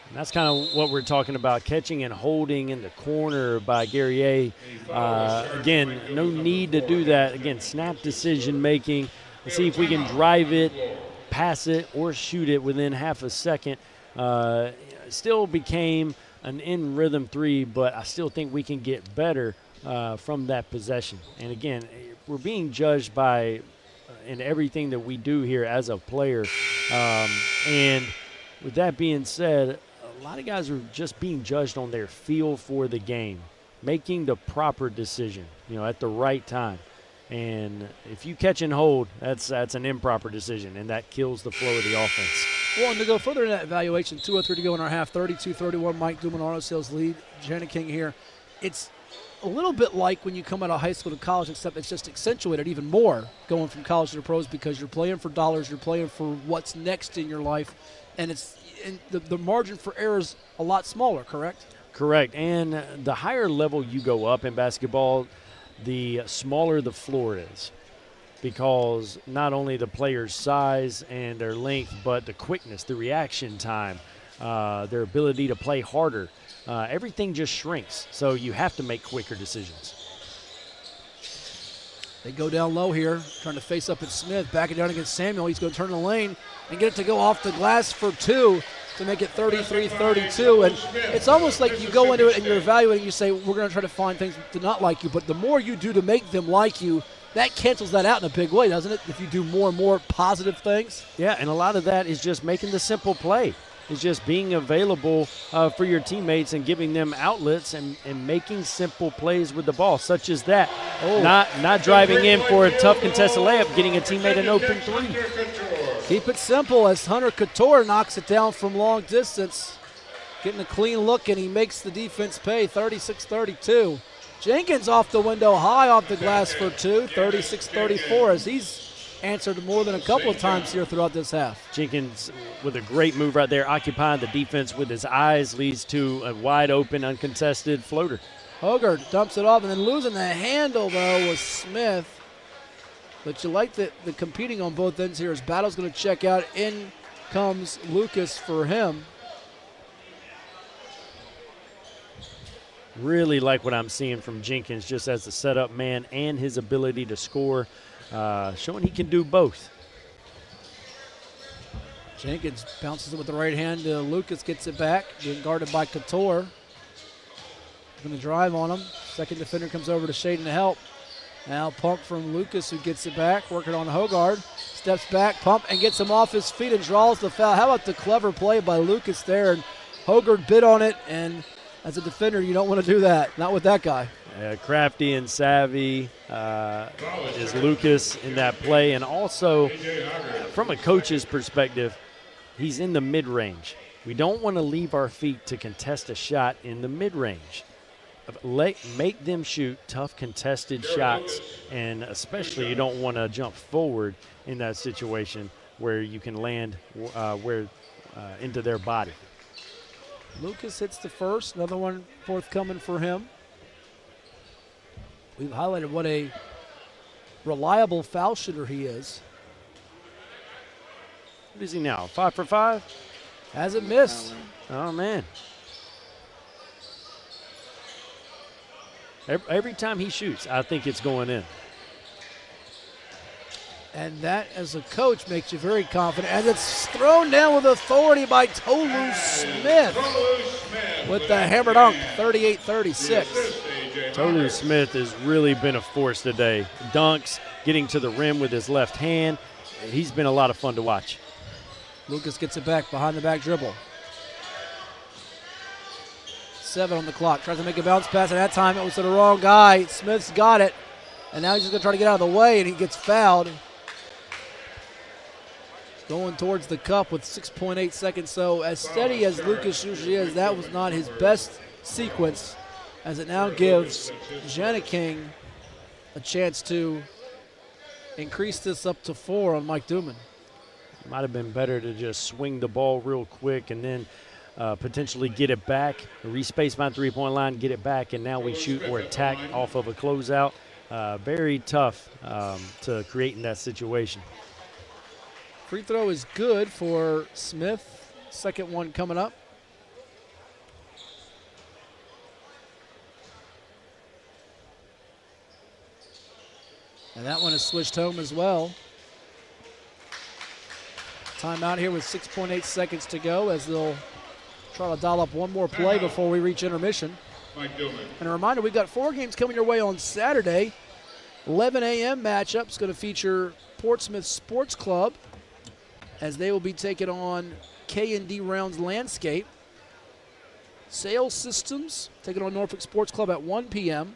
And that's kind of what we're talking about, catching and holding in the corner by Guerrier. Again, no need to do that. Again, snap decision making. Let's see if we can drive it, pass it, or shoot it within half a second. Still became an in-rhythm three, but I still think we can get better from that possession. And again, we're being judged by in everything that we do here as a player. And with that being said, a lot of guys are just being judged on their feel for the game, making the proper decision, at the right time. And if you catch and hold, that's an improper decision, and that kills the flow of the offense. Well, and to go further in that evaluation, 2:03 to go in our half, 32-31, Mike Dumanardo sails lead. Janiking here. It's a little bit like when you come out of high school to college, except it's just accentuated even more going from college to the pros because you're playing for dollars, you're playing for what's next in your life, and the margin for error is a lot smaller, correct? Correct. And the higher level you go up in basketball, the smaller the floor is, because not only the player's size and their length, but the quickness, the reaction time, their ability to play harder, everything just shrinks. So you have to make quicker decisions. They go down low here, trying to face up at Smith, backing down against Samuel. He's going to turn the lane and get it to go off the glass for 2 to make it 33-32. And it's almost like you go into it and you're evaluating, you say, we're going to try to find things to not like you. But the more you do to make them like you, that cancels that out in a big way, doesn't it? If you do more and more positive things. Yeah, and a lot of that is just making the simple play. It's just being available for your teammates and giving them outlets and making simple plays with the ball, such as that. Oh. Not driving in for a tough contested layup, getting a teammate an open three. Keep it simple as Hunter Couture knocks it down from long distance. Getting a clean look, and he makes the defense pay, 36-32. Jenkins off the window, high off the glass for 2, 36-34, as he's answered more than a couple of times here throughout this half. Jenkins with a great move right there, occupying the defense with his eyes, leads to a wide open, uncontested floater. Hogard dumps it off and then losing the handle, though, was Smith. But you like the competing on both ends here as Battle's going to check out. In comes Lucas for him. Really like what I'm seeing from Jenkins just as a setup man and his ability to score. showing he can do both. Jenkins bounces it with the right hand to Lucas, gets it back, being guarded by Couture. Going to drive on him. Second defender comes over to Shaden to help. Now pump from Lucas, who gets it back, working on Hogard. Steps back, pump, and gets him off his feet and draws the foul. How about the clever play by Lucas there? And Hogard bit on it, and as a defender, you don't want to do that. Not with that guy. Crafty and savvy is Lucas in that play. And also, from a coach's perspective, he's in the mid-range. We don't want to leave our feet to contest a shot in the mid-range. Make them shoot tough contested shots, and especially you don't want to jump forward in that situation where you can land into their body. Lucas hits the first, another one forthcoming for him. We've highlighted what a reliable foul shooter he is. What is he now, 5 for 5? Hasn't missed. Oh, man. Every time he shoots, I think it's going in. And that, as a coach, makes you very confident. And it's thrown down with authority by Tolu Smith with the hammer dunk, 38-36. Tolu Smith has really been a force today. Dunks, getting to the rim with his left hand. He's been a lot of fun to watch. Lucas gets it back, behind the back dribble. 7 on the clock. Tries to make a bounce pass, and that time it was to the wrong guy. Smith's got it, and now he's just going to try to get out of the way, and he gets fouled. Going towards the cup with 6.8 seconds. So as steady as Lucas usually is, that was not his best sequence, as it now gives Janiking a chance to increase this up to 4 on Mike Duman. Might have been better to just swing the ball real quick and then potentially get it back, respace my three-point line, get it back, and now we shoot or attack off of a closeout. Very tough to create in that situation. Free throw is good for Smith. Second one coming up. And that one is switched home as well. Timeout here with 6.8 seconds to go as they'll try to dial up one more play before we reach intermission. And a reminder, we've got 4 games coming your way on Saturday. 11 a.m. matchup is going to feature Portsmouth Sports Club as they will be taking on K&D Rounds Landscape. Sales Systems taking on Norfolk Sports Club at 1 p.m.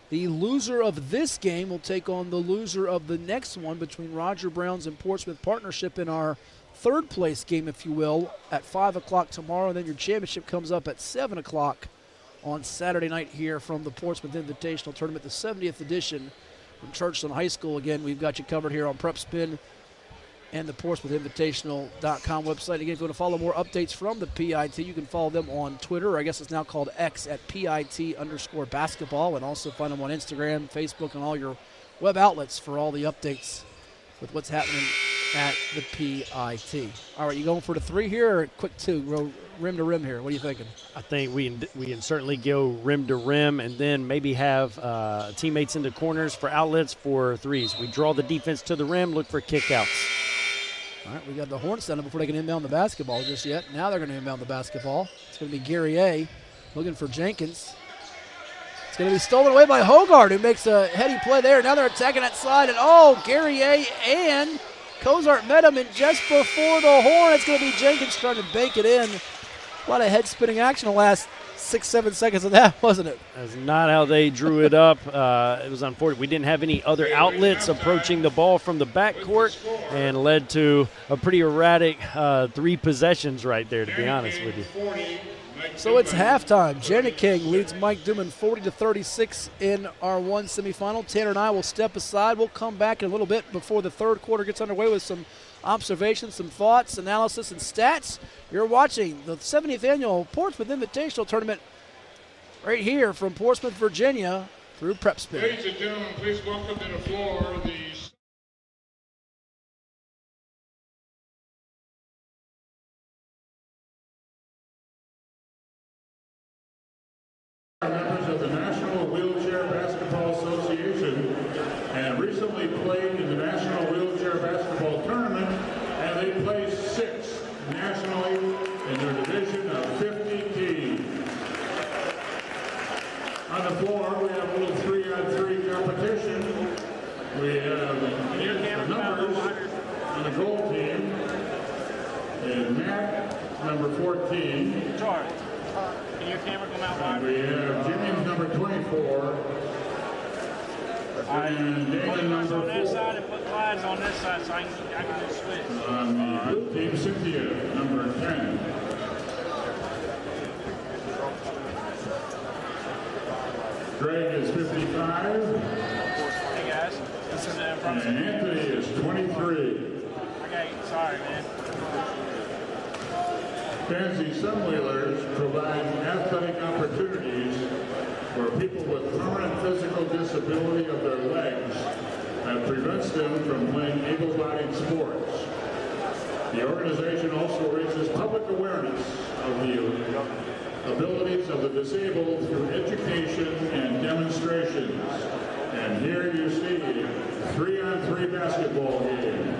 The loser of this game will take on the loser of the next one between Roger Browns and Portsmouth Partnership in our third place game, if you will, at 5 o'clock tomorrow. And then your championship comes up at 7 o'clock on Saturday night here from the Portsmouth Invitational Tournament, the 70th edition from Churchland High School. Again, we've got you covered here on Prep Spin and the PortsmouthInvitational.com website. Again, if you want to follow more updates from the PIT, you can follow them on Twitter, or I guess it's now called X, at PIT_basketball, and also find them on Instagram, Facebook, and all your web outlets for all the updates with what's happening at the PIT. All right, you going for the 3 here, or quick 2, rim to rim here? What are you thinking? I think we can certainly go rim to rim, and then maybe have teammates in the corners for outlets for threes. We draw the defense to the rim, look for kickouts. All right, we got the Hornets down before they can inbound the basketball just yet. Now they're going to inbound the basketball. It's going to be Guerrier looking for Jenkins. It's going to be stolen away by Hogard, who makes a heady play there. Now they're attacking that side, and Guerrier and Cozart met him, and just before the horn, it's going to be Jenkins trying to bank it in. A lot of head-spinning action the last 6-7 seconds of that, wasn't it? That's not how they drew it up. It was unfortunate. We didn't have any other outlets approaching the ball from the backcourt, and led to a pretty erratic 3 possessions right there, to be honest with you. So it's halftime. Janiking leads Mike Duman 40-36 in our one semifinal. Tanner and I will step aside. We'll come back in a little bit before the third quarter gets underway with some observations, some thoughts, analysis, and stats. You're watching the 70th annual Portsmouth Invitational Tournament right here from Portsmouth, Virginia, through Prep Spin. Ladies and gentlemen, please welcome to the floor the members of the National Wheelchair Basketball Association and in their division of 50 teams. On the floor, we have a little 3-on-3 competition. We have the numbers on the gold team. And Matt, number 14. George, can your camera come out And wide? we have James, number 24. And Damon, On number that 4. side and put Clyde's on this side so I can just switch. On the blue team, Cynthia, number 10. Greg is 55. Hey guys, this is from. And Anthony is 23. Okay, sorry man. Fancy Sunwheelers provide athletic opportunities for people with permanent physical disability of their legs that prevents them from playing able-bodied sports. The organization also raises public awareness of the abilities of the disabled through education and demonstrations. And here you see a 3-on-3 basketball game.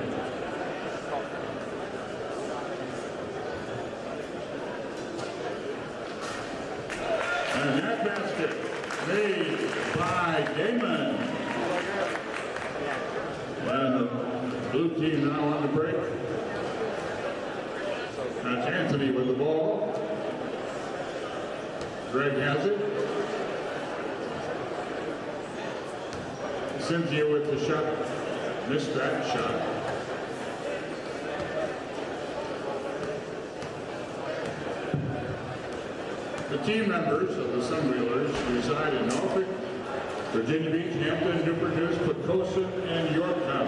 And that basket made by Damon. And the blue team now on the break. That's Anthony with the ball. Greg has it. Cynthia with the shot. Missed that shot. The team members of the Sunwheelers reside in Norfolk, Virginia Beach, Hampton, Newport News, Poquoson, and Yorktown.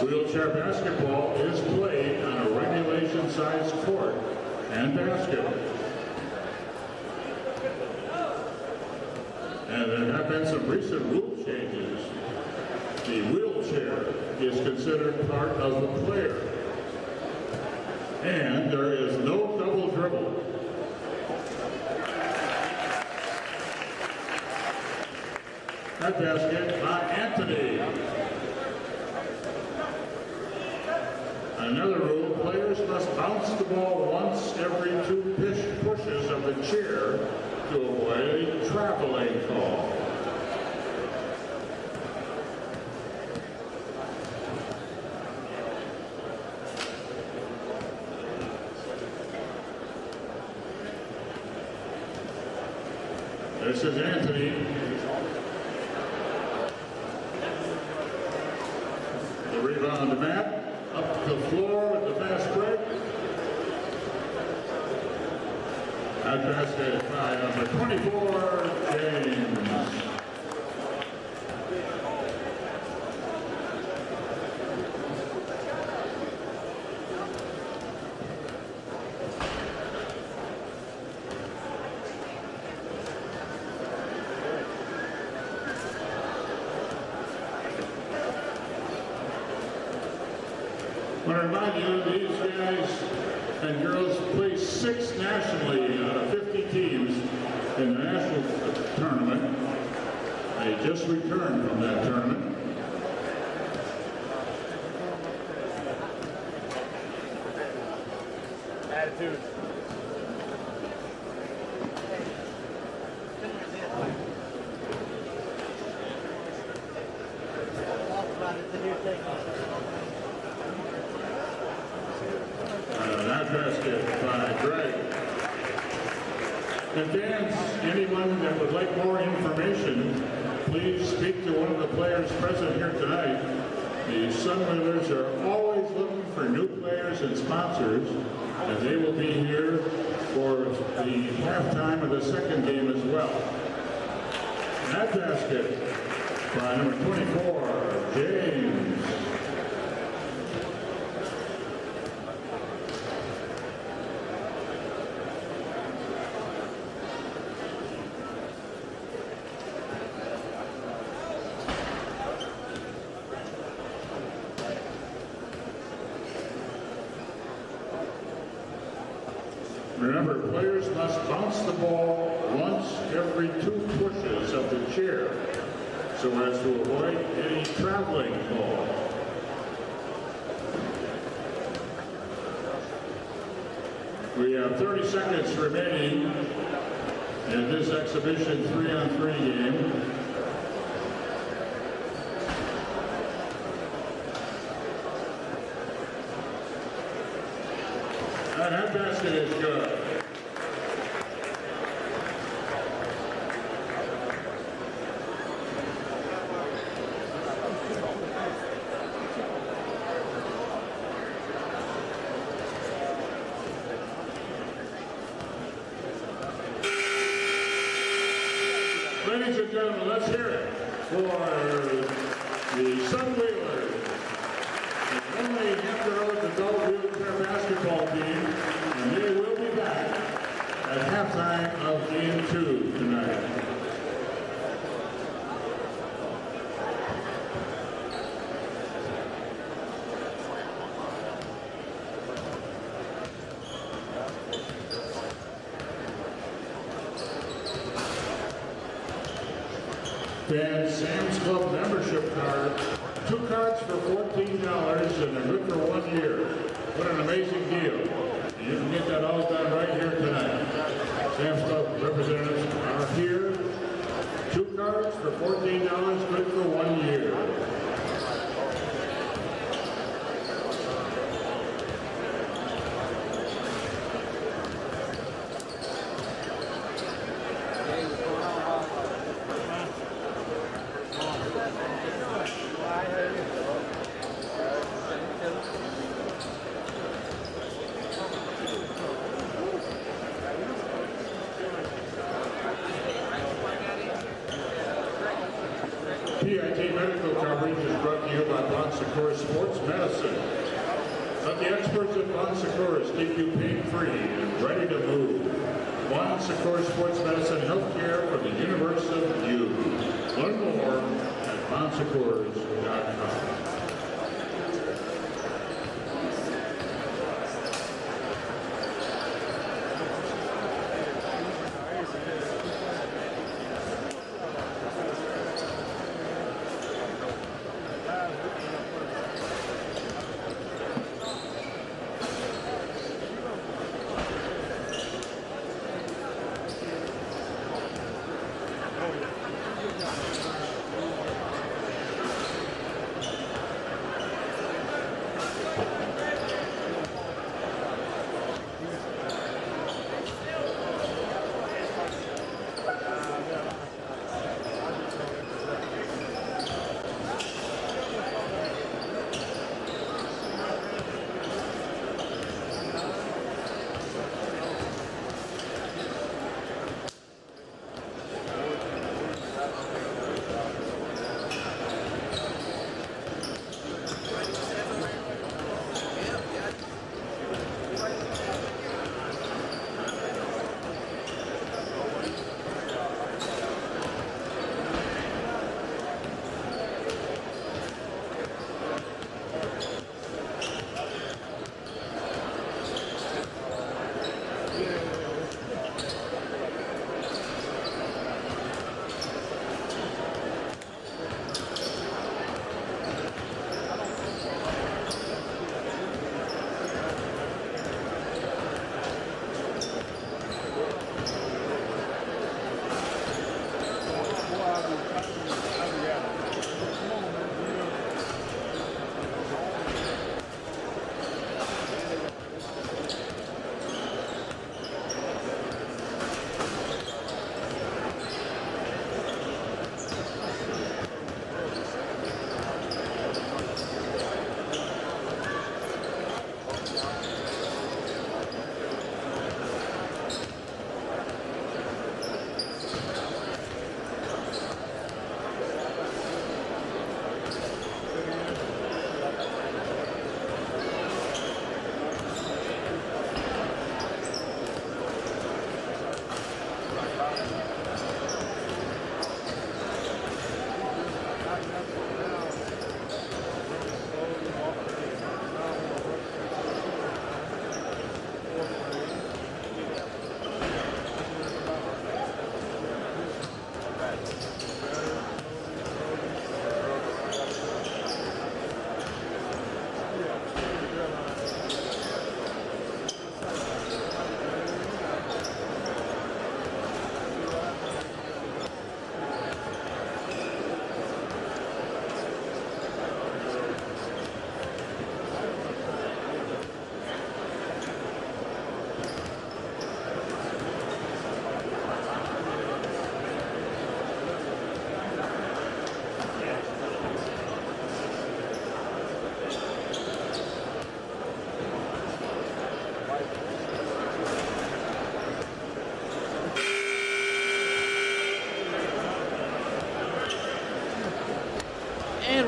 Wheelchair basketball is played on a regulation-sized court and basket. And there have been some recent rule changes. The wheelchair is considered part of the player. And there is no double dribble. That basket by Anthony. Another rule, players must bounce the ball once every 2 pushes of the chair to avoid a traveling call. This is Anthony. The rebound to Matt. Up the floor with the fast break. That basket by number 24, James. I want to remind you, these guys and girls play 6 nationally out of 50 teams in the national tournament. They just returned from that tournament. Attitude. That basket by Greg. And fans, anyone that would like more information, please speak to one of the players present here tonight. The Sunwheelers are always looking for new players and sponsors, and they will be here for the halftime of the second game as well. That basket by number 24, James. Remember, players must bounce the ball once every 2 pushes of the chair so as to avoid any traveling ball. We have 30 seconds remaining in this exhibition 3-on-3 game. That basket is good. Ladies and gentlemen, let's hear it for the Sunwheelers. The only Hampton Roads adult wheelchair basketball team, and they will be back at halftime of game 2 tonight. Then Sam's Club membership card, 2 cards for $14 and they're good for 1 year. What an amazing deal. You can get that all done right here tonight. Sam's Club representatives are here. 2 cards for $14, good for 1 year. PIT medical coverage is brought to you by Bon Secours Sports Medicine. Let the experts at Bon Secours keep you pain-free and ready to move. Bon Secours Sports Medicine Healthcare for the universe of you. Learn more at bonsecours.com.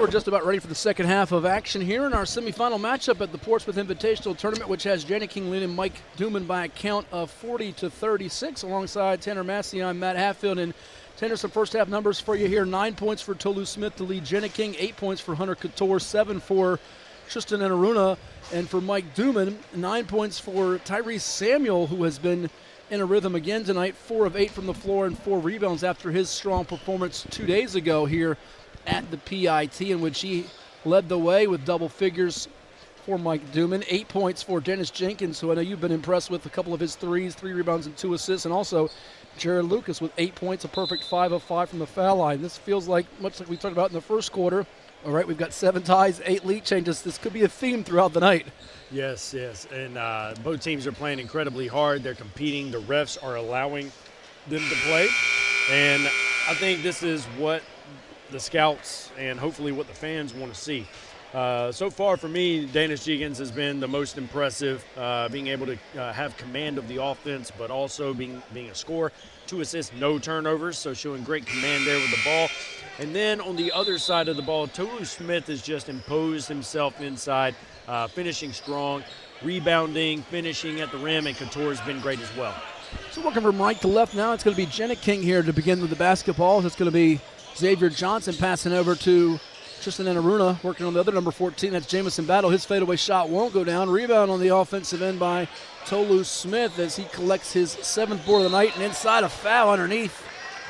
we're just about ready for the second half of action here in our semifinal matchup at the Portsmouth Invitational Tournament, which has Janet King leading Mike Duman by a count of 40-36. Alongside Tanner Massey, I'm Matt Hatfield. And Tanner, some first half numbers for you here. 9 points for Tolu Smith to lead Janet King, 8 points for Hunter Couture, 7 for Tristan Enaruna, and for Mike Duman, 9 points for Tyrese Samuel, who has been in a rhythm again tonight, 4 of 8 from the floor and 4 rebounds after his strong performance 2 days ago here at the PIT, in which he led the way with double figures for Mike Duman. 8 points for Dennis Jenkins, who I know you've been impressed with a couple of his threes, 3 rebounds and 2 assists, and also Jared Lucas with 8 points, a perfect 5 of 5 from the foul line. This feels like, much like we talked about in the first quarter, all right, we've got 7 ties, 8 lead changes. This could be a theme throughout the night. Yes, and both teams are playing incredibly hard. They're competing. The refs are allowing them to play, and I think this is what the scouts and hopefully what the fans want to see. So far for me, Dennis Jenkins has been the most impressive, being able to have command of the offense, but also being a scorer. 2 assists, no turnovers, so showing great command there with the ball. And then on the other side of the ball, Tolu Smith has just imposed himself inside, finishing strong, rebounding, finishing at the rim, and Couture's been great as well. So working from right to left now, it's going to be Janet King here to begin with the basketball. It's going to be Xavier Johnson passing over to Tristan Enaruna, working on the other number 14. That's Jamison Battle. His fadeaway shot won't go down. Rebound on the offensive end by Tolu Smith as he collects his 7th board of the night, and inside a foul underneath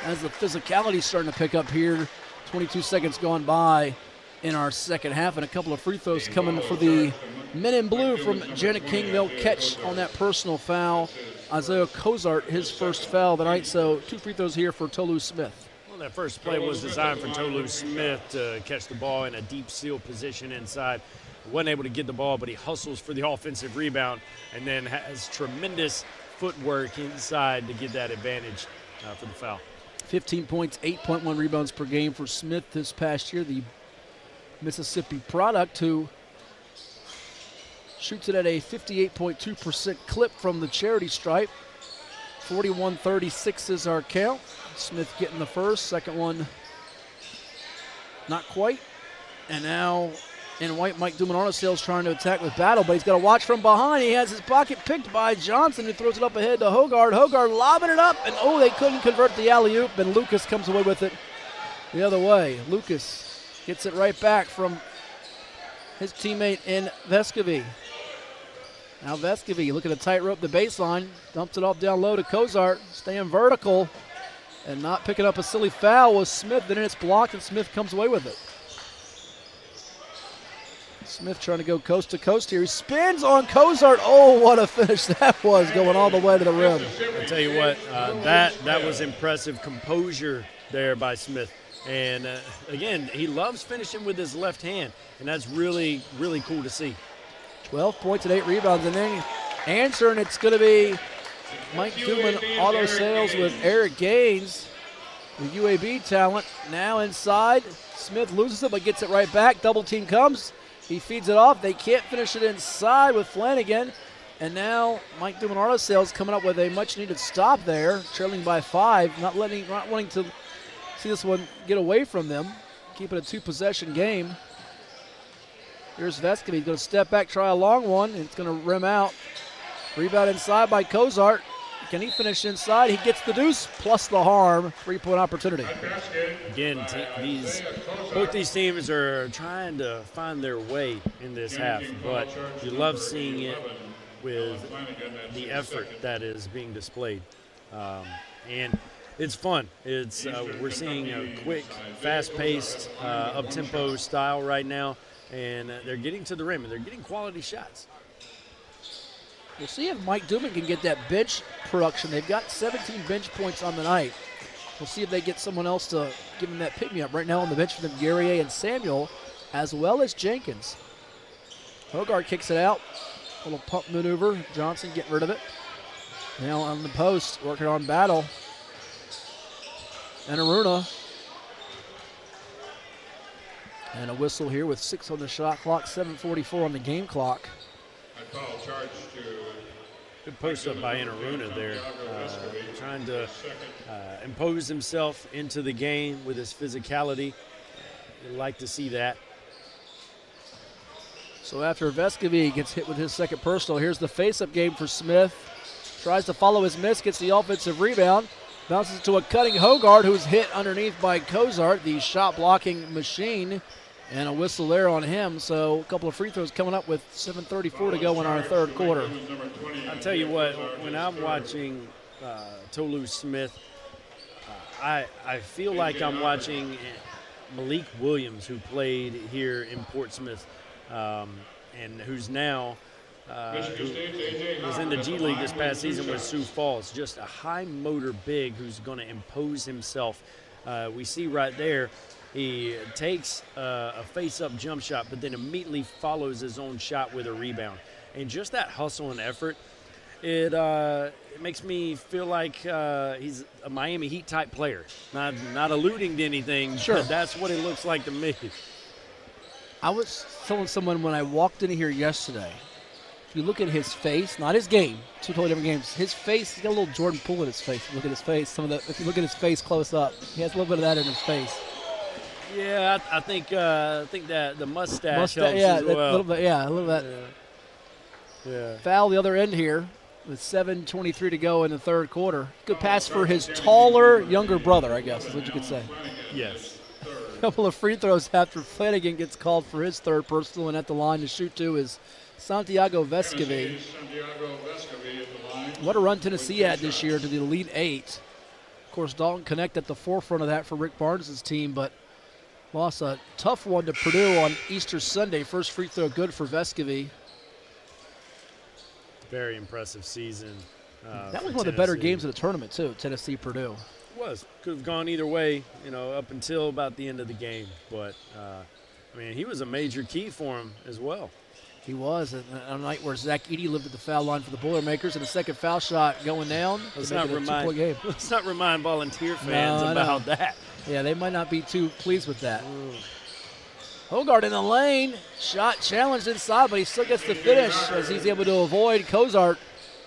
as the physicality starting to pick up here. 22 seconds gone by in our second half, and a couple of free throws coming for the men in blue from Janet King. They'll catch on that personal foul. Isaiah Cozart, his first foul of the night, so 2 free throws here for Tolu Smith. That first play was designed for Tolu Smith to catch the ball in a deep seal position inside. Wasn't able to get the ball, but he hustles for the offensive rebound and then has tremendous footwork inside to get that advantage for the foul. 15 points, 8.1 rebounds per game for Smith this past year, the Mississippi product, who shoots it at a 58.2% clip from the charity stripe. 41-36 is our count. Smith getting the first, second one not quite. And now in white, Mike Duman Arnosale's trying to attack with Battle, but he's got to watch from behind. He has his pocket picked by Johnson, who throws it up ahead to Hogard. Hogard lobbing it up, and they couldn't convert the alley-oop, and Lucas comes away with it the other way. Lucas gets it right back from his teammate in Vescovy. Now Vescovy looking to tightrope the baseline, dumps it off down low to Cozart, staying vertical and not picking up a silly foul with Smith. Then it's blocked and Smith comes away with it. Smith trying to go coast to coast here. He spins on Cozart. Oh, what a finish that was, going all the way to the rim. I'll tell you what, that was impressive composure there by Smith. And again, he loves finishing with his left hand, and that's really, really cool to see. 12 points and 8 rebounds, and then answering, it's going to be Mike Duman Auto Sales with Eric Gaines, the UAB talent. Now inside, Smith loses it but gets it right back. Double team comes, he feeds it off. They can't finish it inside with Flanagan, and now Mike Duman Auto Sales coming up with a much needed stop there, trailing by 5, not wanting to see this one get away from them, keep it a 2-possession game. Here's Vescovy. He's going to step back, try a long one, and it's going to rim out. Rebound inside by Cozart. Can he finish inside? He gets the deuce plus the harm. 3-point opportunity. Again, both these teams are trying to find their way in this half, but you love seeing it with the effort that is being displayed. And it's fun. It's we're seeing a quick, fast-paced, up-tempo style right now. And they're getting to the rim, and they're getting quality shots. We'll see if Mike Duman can get that bench production. They've got 17 bench points on the night. We'll see if they get someone else to give them that pick-me-up. Right now on the bench for them, Guerrier and Samuel, as well as Jenkins. Hogard kicks it out. A little pump maneuver. Johnson getting rid of it. Now on the post, working on Battle. And Aruna. And a whistle here with 6 on the shot clock, 7:44 on the game clock. Good post up by Enaruna there, trying to impose himself into the game with his physicality. You like to see that. So after Vescovy gets hit with his second personal, here's the face-up game for Smith. Tries to follow his miss, gets the offensive rebound. Bounces to a cutting Hogard, who's hit underneath by Cozart, the shot-blocking machine. And a whistle there on him. So a couple of free throws coming up with 7:34 to go in our third quarter. I'll tell you what, when I'm watching Tolu Smith, I feel like I'm watching Malik Williams, who played here in Portsmouth, and who's now who was in the G League this past season with Sioux Falls. Just a high motor big who's going to impose himself. We see right there, he takes a face-up jump shot, but then immediately follows his own shot with a rebound. And just that hustle and effort, it makes me feel like he's a Miami Heat type player. Not alluding to anything, sure, but that's what it looks like to me. I was telling someone when I walked in here yesterday, if you look at his face, not his game, two totally different games, his face, he's got a little Jordan Poole in his face. Look at his face. If you look at his face close up, he has a little bit of that in his face. Yeah, I think that the mustache helps yeah, as well. a little bit. Yeah. Foul the other end here with 7:23 to go in the third quarter. Good pass for his taller younger brother, I guess is what you could say. Yes. A couple of free throws after Flanagan gets called for his third personal, and at the line to shoot two is Santiago Vescovy. What a run Tennessee had this year to the Elite Eight. Of course, Dalton Connect at the forefront of that for Rick Barnes' team, but lost a tough one to Purdue on Easter Sunday. First free throw good for Vescovy. Very impressive season. That was one of the better games of the tournament, too, Tennessee-Purdue. Could have gone either way, up until about the end of the game. But, he was a major key for him as well. He was, on a night where Zach Edey lived at the foul line for the Boilermakers, and a second foul shot going down. Let's not remind Volunteer fans about that. Yeah, they might not be too pleased with that. Hogard in the lane. Shot challenged inside, but he still gets the finish as he's able to avoid Cozart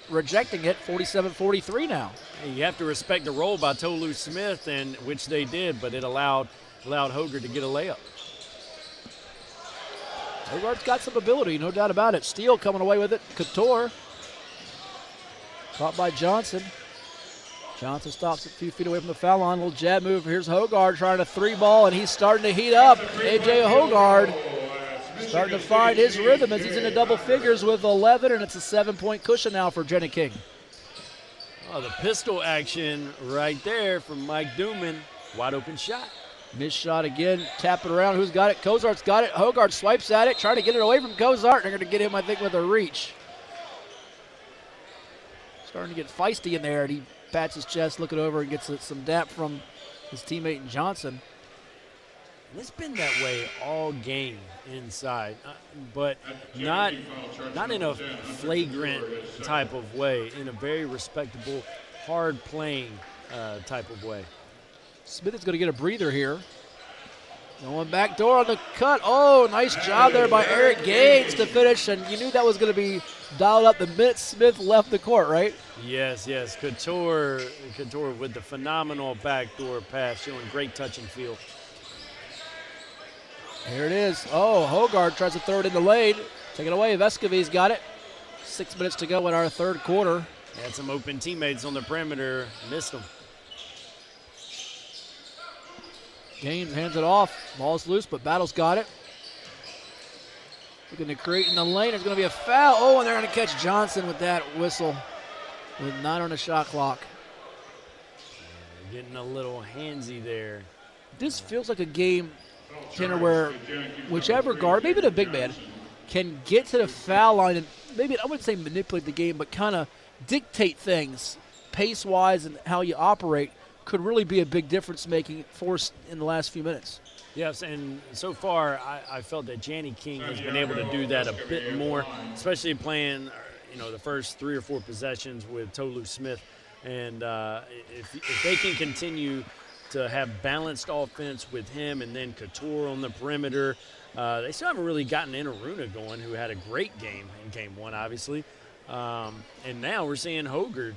rejecting it. 47-43 now. You have to respect the roll by Tolu Smith, and which they did, but it allowed Hogard to get a layup. Hogard's got some ability, no doubt about it. Steele coming away with it. Couture. Caught by Johnson. Johnson stops a few feet away from the foul line. Little jab move. Here's Hogard trying to three ball, and he's starting to heat up. A.J. Hogard starting to find his rhythm as he's into double figures with 11, and it's a 7-point cushion now for Jenny King. Oh, the pistol action right there from Mike Duman. Wide open shot. Missed shot again. Tap it around. Who's got it? Cozart's got it. Hogard swipes at it, trying to get it away from Cozart. They're going to get him, I think, with a reach. Starting to get feisty in there, and he pats his chest, looking over, and gets some dap from his teammate Johnson. And it's been that way all game inside, but not in a flagrant type of way, in a very respectable, hard-playing type of way. Smith is going to get a breather here. Going back door on the cut. Oh, nice job there by Eric Gaines to finish, and you knew that was going to be dialed up the minute Smith left the court, right? Yes. Couture with the phenomenal backdoor pass, showing great touch and feel. Here it is. Oh, Hogard tries to throw it in the lane. Take it away. Vescovy's got it. 6 minutes to go in our third quarter. Had some open teammates on the perimeter. Missed them. Gaines hands it off. Ball's loose, but Battle's got it. Looking to create in the lane. There's going to be a foul. Oh, and they're going to catch Johnson with that whistle with 9 on the shot clock. Getting a little handsy there. This feels like a game, Tanner, where whichever guard, maybe the big man, can get to the foul line and maybe, I wouldn't say manipulate the game, but kind of dictate things pace-wise and how you operate could really be a big difference-making force in the last few minutes. Yes, and so far I felt that Janny King has been able to do that a bit more, especially playing the first 3 or 4 possessions with Tolu Smith. And if they can continue to have balanced offense with him and then Couture on the perimeter, they still haven't really gotten Inaruna going, who had a great game in Game 1, obviously. And now we're seeing Hogard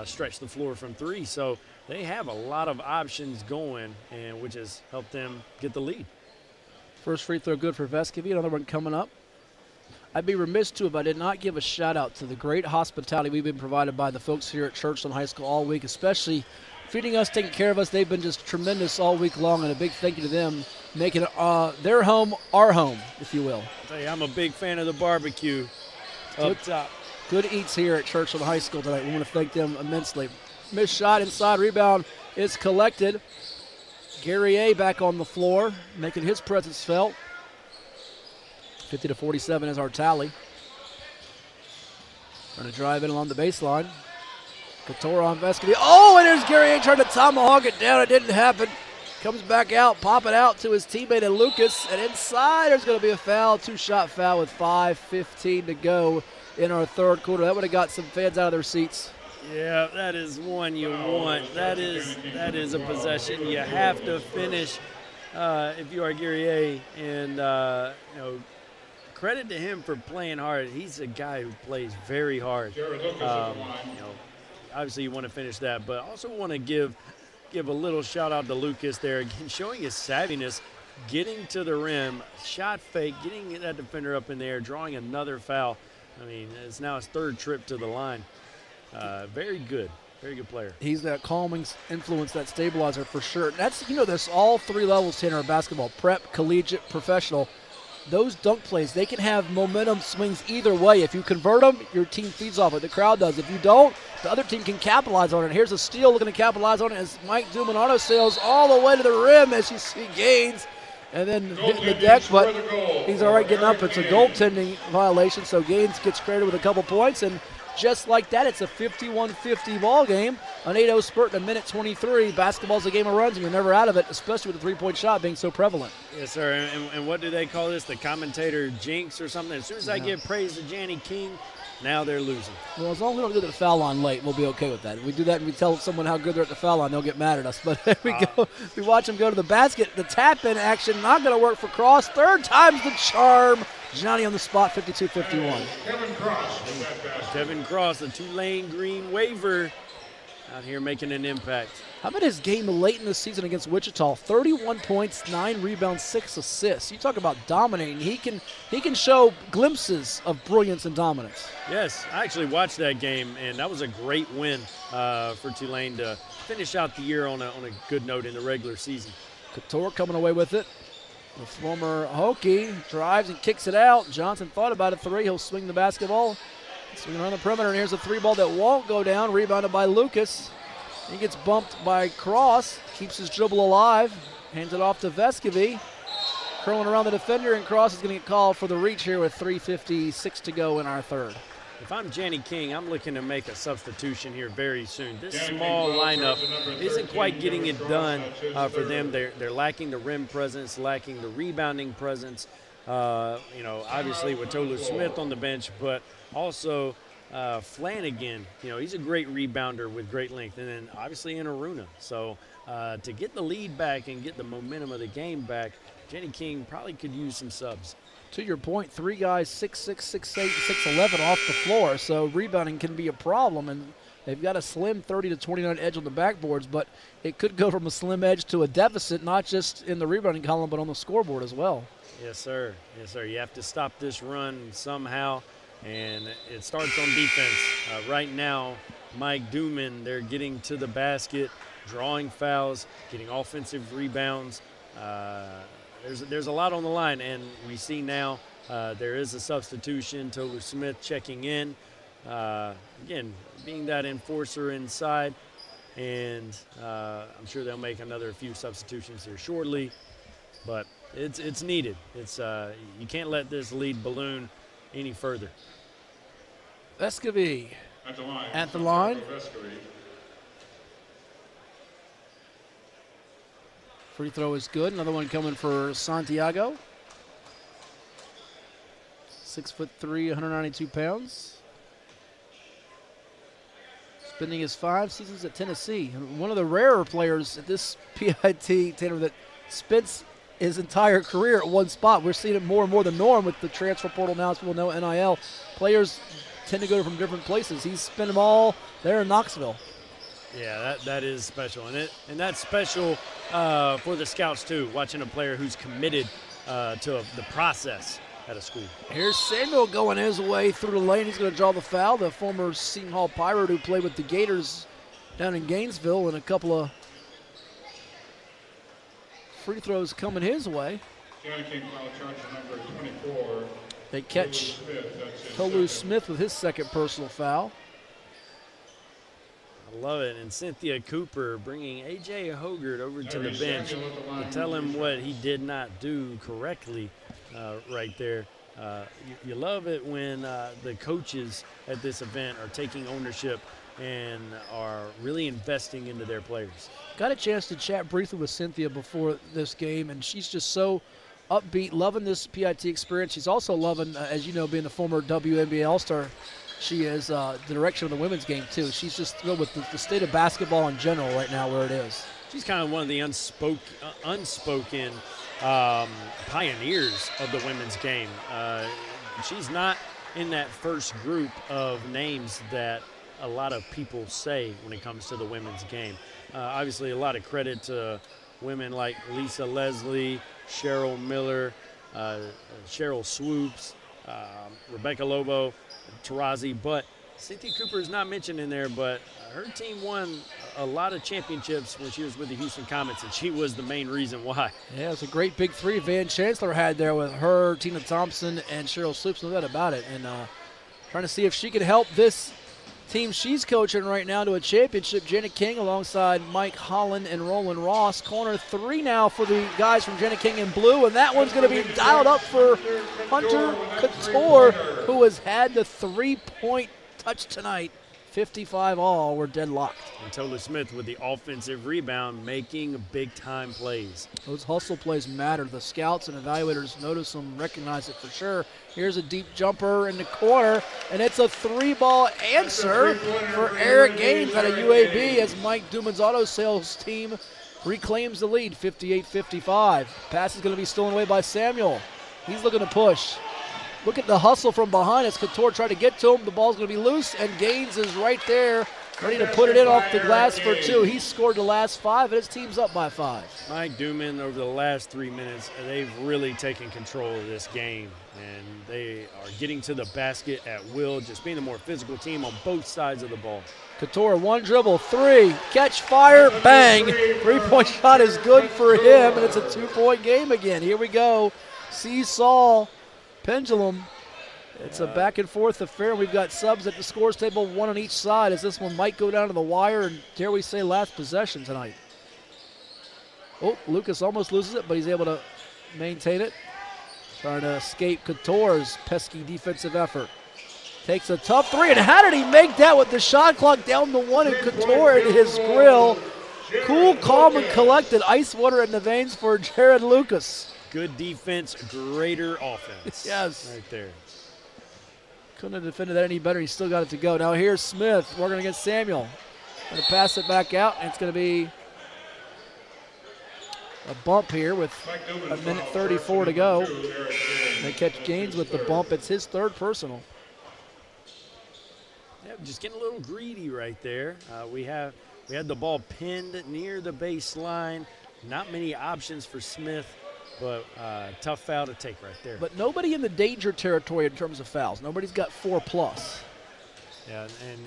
stretch the floor from 3. So they have a lot of options going, and which has helped them get the lead. First free throw good for Vescovy. Another one coming up. I'd be remiss, too, if I did not give a shout-out to the great hospitality we've been provided by the folks here at Churchland High School all week, especially feeding us, taking care of us. They've been just tremendous all week long, and a big thank you to them, making their home our home, if you will. I tell you, I'm a big fan of the barbecue up top. Good eats here at Churchland High School tonight. We want to thank them immensely. Missed shot inside, rebound is collected. Gary A. back on the floor, making his presence felt. 50-47 is our tally. Trying to drive in along the baseline. Couture on Vescovy. Oh, and there's Gary A. trying to tomahawk it down. It didn't happen. Comes back out, pop it out to his teammate and Lucas. And inside, there's going to be a foul, two-shot foul with 5:15 to go in our third quarter. That would have got some fans out of their seats. Yeah, that is one you want. That is a possession you have to finish if you are Gary A. And credit to him for playing hard. He's a guy who plays very hard. Obviously you want to finish that, but also want to give a little shout out to Lucas there, again, showing his savviness, getting to the rim, shot fake, getting that defender up in there, drawing another foul. I mean, it's now his third trip to the line. Very good player. He's that calming influence, that stabilizer for sure. That's, there's all three levels in our basketball: prep, collegiate, professional. Those dunk plays, they can have momentum swings either way. If you convert them, your team feeds off it. The crowd does. If you don't, the other team can capitalize on it. Here's a steal looking to capitalize on it as Mike Duman auto sails all the way to the rim as you see Gaines. And then hitting the deck, but he's all right getting up. It's a goaltending violation, so Gaines gets credited with a couple points. And just like that, it's a 51-50 ball game. An 8-0 spurt in a minute 23. Basketball's a game of runs, and you're never out of it, especially with the three-point shot being so prevalent. Yes, sir. And what do they call this? The commentator jinx or something? As soon as I give praise to Janny King, now they're losing. Well, as long as we don't go to the foul line late, we'll be okay with that. If we do that and we tell someone how good they're at the foul line, they'll get mad at us. But there we go. We watch them go to the basket. The tap-in action not going to work for Cross. Third time's the charm. Johnny on the spot, 52-51. Kevin Cross, the Tulane Green waiver, out here making an impact. How about his game late in the season against Wichita? 31 points, 9 rebounds, 6 assists. You talk about dominating. He can show glimpses of brilliance and dominance. Yes, I actually watched that game, and that was a great win for Tulane to finish out the year on a good note in the regular season. Couture coming away with it. The former Hokie drives and kicks it out. Johnson thought about a three. He'll swing the basketball. Swinging around the perimeter, and here's a three ball that won't go down. Rebounded by Lucas. He gets bumped by Cross. Keeps his dribble alive. Hands it off to Vescovy. Curling around the defender, and Cross is going to get called for the reach here with 3:56 to go in our third. If I'm Janny King, I'm looking to make a substitution here very soon. This small lineup isn't quite getting it done for them. They're lacking the rim presence, lacking the rebounding presence. Obviously with Tolu Smith on the bench, but also Flanagan. He's a great rebounder with great length, and then obviously in Aruna. So to get the lead back and get the momentum of the game back, Janny King probably could use some subs. To your point, three guys 6'6", 6'8", 6'11" off the floor, so rebounding can be a problem, and they've got a slim 30-29 edge on the backboards, but it could go from a slim edge to a deficit, not just in the rebounding column, but on the scoreboard as well. Yes, sir. Yes, sir. You have to stop this run somehow, and it starts on defense. Right now, Mike Duman, they're getting to the basket, drawing fouls, getting offensive rebounds. There's a lot on the line, and we see now there is a substitution. Tolu Smith checking in. Again, being that enforcer inside, and I'm sure they'll make another few substitutions here shortly, but it's needed. You can't let this lead balloon any further. Vescovy at the line. Free throw is good. Another one coming for Santiago. 6'3", 192 pounds. Spending his 5 seasons at Tennessee. One of the rarer players at this PIT, Tanner, that spends his entire career at one spot. We're seeing it more and more the norm with the transfer portal now, as people know, NIL. Players tend to go from different places. He's spent them all there in Knoxville. Yeah, that is special, and that's special for the scouts too. Watching a player who's committed to the process at a school. Here's Samuel going his way through the lane. He's going to draw the foul. The former Seton Hall Pirate who played with the Gators down in Gainesville, and a couple of free throws coming his way. Johnny King foul charge number 24. They catch Smith. Tolu Smith with his second personal foul. I love it. And Cynthia Cooper bringing A.J. Hoggard over to the bench to tell him what he did not do correctly right there. You love it when the coaches at this event are taking ownership and are really investing into their players. Got a chance to chat briefly with Cynthia before this game, and she's just so upbeat, loving this PIT experience. She's also loving, as you know, being the former WNBA All-Star. She is the direction of the women's game, too. She's just thrilled with the state of basketball in general right now where it is. She's kind of one of the unspoken pioneers of the women's game. She's not in that first group of names that a lot of people say when it comes to the women's game. Obviously, a lot of credit to women like Lisa Leslie, Cheryl Miller, Cheryl Swoops, Rebecca Lobo, Tarazi, but Cynthia Cooper is not mentioned in there, but her team won a lot of championships when she was with the Houston Comets, and she was the main reason why. Yeah, it's a great big three Van Chancellor had there with her, Tina Thompson, and Cheryl Swoops, no doubt about it. And trying to see if she can help this team she's coaching right now to a championship. Janet King alongside Mike Holland and Roland Ross. Corner three now for the guys from Janet King in blue, and that one's going to be dialed up for Hunter Couture, who has had the three-point touch tonight. 55 all. We're deadlocked. And Tolu Smith with the offensive rebound, making big-time plays. Those hustle plays matter. The scouts and evaluators notice them, recognize it for sure. Here's a deep jumper in the corner, and it's a three-ball answer for Eric Gaines out of UAB as Mike Duman's auto sales team reclaims the lead, 58-55. Pass is going to be stolen away by Samuel. He's looking to push. Look at the hustle from behind as Couture tried to get to him. The ball's going to be loose, and Gaines is right there, ready to put it in off the glass for two. He's scored the last five, and his team's up by 5. Mike Duman, over the last 3 minutes, they've really taken control of this game, and they are getting to the basket at will, just being a more physical team on both sides of the ball. Couture, one dribble, three, catch, fire, bang. Three-point shot is good for him, and it's a 2-point game again. Here we go. Seesaw. Pendulum. It's a back and forth affair. We've got subs at the scores table, one on each side, as this one might go down to the wire, and dare we say last possession tonight. Oh, Lucas almost loses it, but he's able to maintain it. Trying to escape Couture's pesky defensive effort. Takes a tough three, and how did he make that with the shot clock down to 1 and Couture in his grill? Cool, calm, and collected. Ice water in the veins for Jared Lucas. Good defense, greater offense. Yes. Right there. Couldn't have defended that any better. He still got it to go. Now here's Smith working against Samuel. Going to pass it back out, and it's going to be a bump here with a minute 34 to go. They catch Gaines with the bump. It's his third personal. Yeah, just getting a little greedy right there. We had the ball pinned near the baseline. Not many options for Smith. But tough foul to take right there. But nobody in the danger territory in terms of fouls. Nobody's got 4+. Yeah, and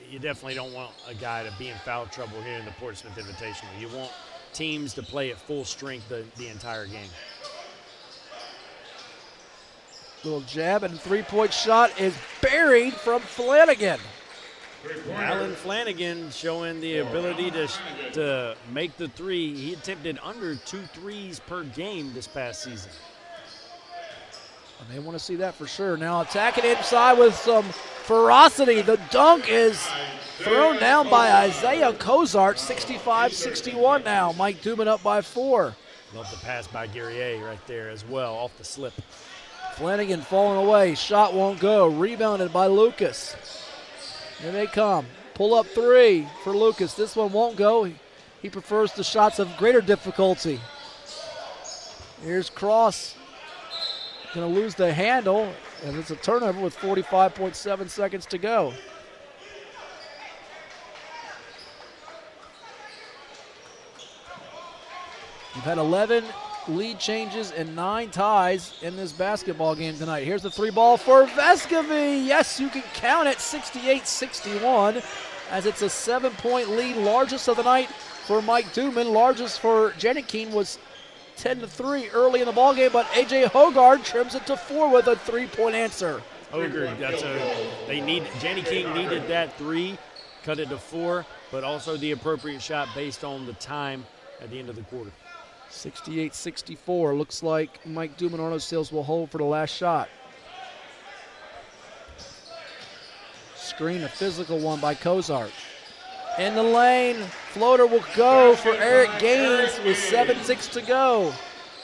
you definitely don't want a guy to be in foul trouble here in the Portsmouth Invitational. You want teams to play at full strength the entire game. Little jab, and three-point shot is buried from Flanagan. Alan Flanagan showing the ability to make the three. He attempted under 2 threes per game this past season. And they want to see that for sure. Now attacking inside with some ferocity. The dunk is thrown down by Isaiah Cozart, 65-61 now. Mike Duman up by 4. Love the pass by Guerrier right there as well, off the slip. Flanagan falling away. Shot won't go. Rebounded by Lucas. Here they come. Pull up 3 for Lucas. This one won't go. He prefers the shots of greater difficulty. Here's Cross. Going to lose the handle, and it's a turnover with 45.7 seconds to go. We've had 11 lead changes and 9 ties in this basketball game tonight. Here's the 3 ball for Vescovy. Yes, you can count it, 68-61, as it's a 7-point lead, largest of the night for Mike Duman. Largest for Jennings was 10-3 early in the ballgame, but A.J. Hogard trims it to 4 with a 3-point answer. Hogard, Jenny King needed that 3, cut it to 4, but also the appropriate shot based on the time at the end of the quarter. 68-64. Looks like Mike Duman Auto Sales will hold for the last shot. Screen, a physical one by Cozart. In the lane, floater will go for Eric Gaines with 7:6 to go.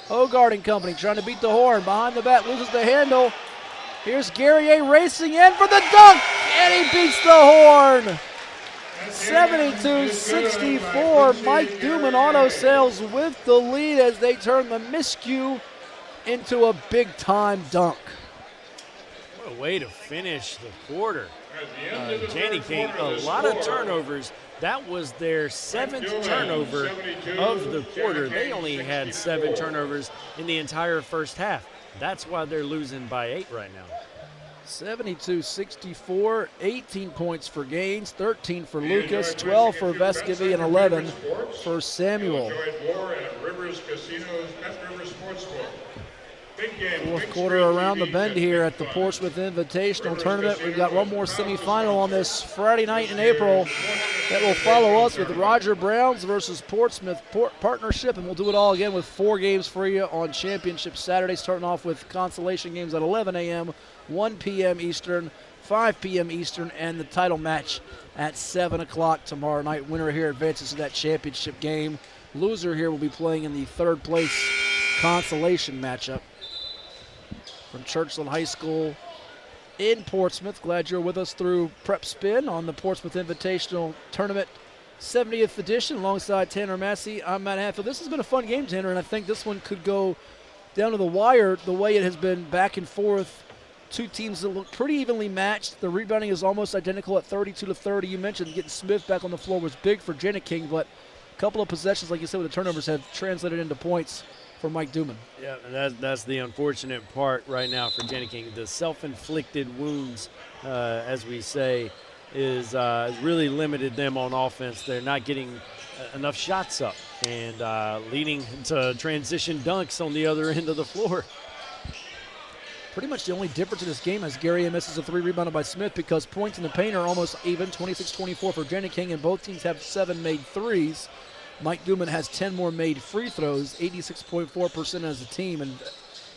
Hogard and company trying to beat the horn. Behind the back, loses the handle. Here's Guerrier racing in for the dunk, and he beats the horn. 72-64, Mike Duman Auto Sales with the lead as they turn the miscue into a big-time dunk. What a way to finish the quarter. Jenny King, a lot of turnovers. That was their 7th turnover of the quarter. They only had 7 turnovers in the entire first half. That's why they're losing by 8 right now. 72-64, 18 points for Gaines, 13 for Lucas, 12 for Vescovy, and 11 for Samuel. Fourth quarter around the bend here at the Portsmouth Invitational Tournament. We've got one more semifinal on this Friday night in April that will follow us with Roger Browns versus Portsmouth partnership, and we'll do it all again with 4 games for you on Championship Saturday, starting off with consolation games at 11 a.m., 1 p.m. Eastern, 5 p.m. Eastern, and the title match at 7 o'clock tomorrow night. Winner here advances to that championship game. Loser here will be playing in the 3rd place consolation matchup. From Churchland High School in Portsmouth. Glad you're with us through Prep Spin on the Portsmouth Invitational Tournament 70th edition alongside Tanner Massey. I'm Matt Hatfield. This has been a fun game, Tanner, and I think this one could go down to the wire the way it has been back and forth. 2 teams that look pretty evenly matched. The rebounding is almost identical at 32-30. You mentioned getting Smith back on the floor was big for Jenny King, but a couple of possessions, like you said, with the turnovers have translated into points for Mike Duman. Yeah, and that's the unfortunate part right now for Jenny King. The self-inflicted wounds, as we say, is really limited them on offense. They're not getting enough shots up and leading to transition dunks on the other end of the floor. Pretty much the only difference in this game is Gary misses a 3 rebounded by Smith, because points in the paint are almost even, 26-24 for Jenny King, and both teams have 7 made threes. Mike Duman has 10 more made free throws, 86.4% as a team, and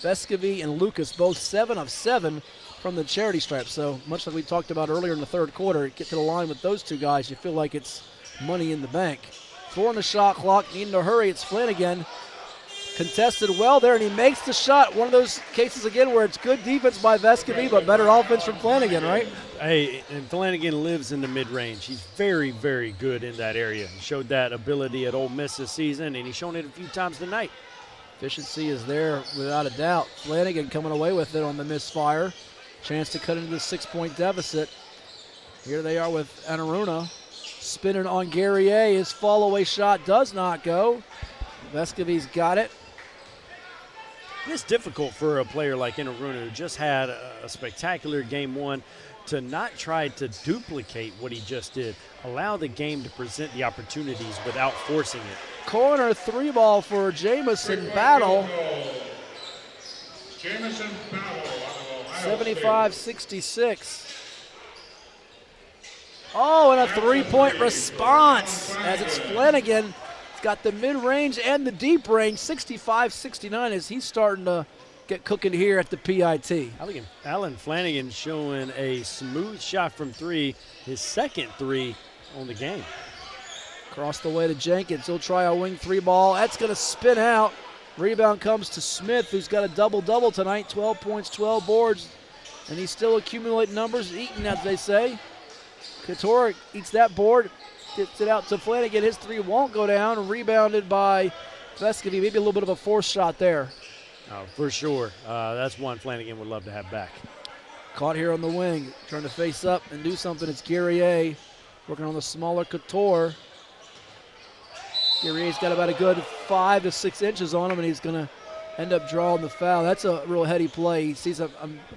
Vescovy and Lucas both 7 of 7 from the charity stripe. So much like we talked about earlier in the 3rd quarter, get to the line with those 2 guys, you feel like it's money in the bank. 4 on the shot clock, needing to hurry. It's Flanagan. Contested well there, and he makes the shot. One of those cases again where it's good defense by Vescovy, but better offense from Flanagan, right? Hey, and Flanagan lives in the mid-range. He's very, very good in that area. He showed that ability at Ole Miss this season, and he's shown it a few times tonight. Efficiency is there without a doubt. Flanagan coming away with it on the misfire. Chance to cut into the 6-point deficit. Here they are with Anaruna. Spinning on Guerrier. His fall-away shot does not go. Vescovy's got it. It's difficult for a player like Inaruna, who just had a spectacular game 1, to not try to duplicate what he just did. Allow the game to present the opportunities without forcing it. Corner 3 ball for Jamison Battle. 75-66. Oh, and a 3-point response as it's Flanagan. He's got the mid-range and the deep range, 65-69, as he's starting to get cooking here at the PIT. Alan Flanagan showing a smooth shot from 3, his 2nd 3 on the game. Across the way to Jenkins. He'll try a wing 3 ball. That's going to spin out. Rebound comes to Smith, who's got a double-double tonight, 12 points, 12 boards, and he's still accumulating numbers, eating, as they say. Couture eats that board. Gets it out to Flanagan. His 3 won't go down. Rebounded by Vescovy. Maybe a little bit of a forced shot there. Oh, for sure. That's one Flanagan would love to have back. Caught here on the wing. Trying to face up and do something. It's Guerrier working on the smaller Couture. Guerrier's got about a good 5 to 6 inches on him, and he's going to end up drawing the foul. That's a real heady play. He sees a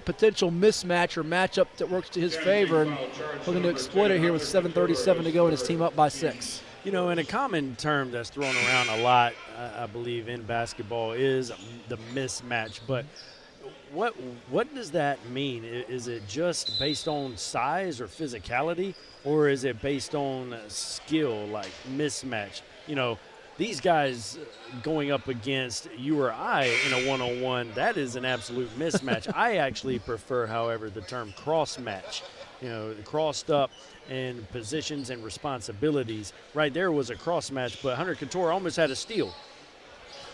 potential mismatch or matchup that works to his favor, and looking to exploit it here with 7:37 to go and his team up by 6. You know, and a common term that's thrown around a lot, I believe, in basketball is the mismatch. But what does that mean? Is it just based on size or physicality, or is it based on skill, like mismatch? You know, these guys going up against you or I in a one-on-one, that is an absolute mismatch. I actually prefer, however, the term cross-match. You know, crossed up in positions and responsibilities. Right there was a cross-match, but Hunter Couture almost had a steal.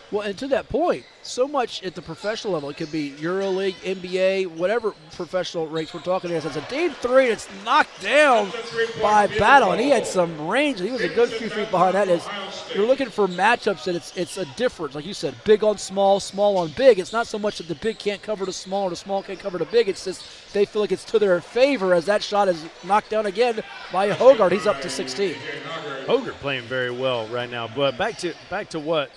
Well, and to that point, so much at the professional level, it could be EuroLeague, NBA, whatever professional rates we're talking here. So it's a deep three that's knocked down by Battle, and he had some range. He was a good few feet behind that. You're looking for matchups that it's a difference. Like you said, big on small, small on big. It's not so much that the big can't cover the small or the small can't cover the big. It's just they feel like it's to their favor as that shot is knocked down again by Hoggard. He's up to 16. Hoggard playing very well right now. But back to what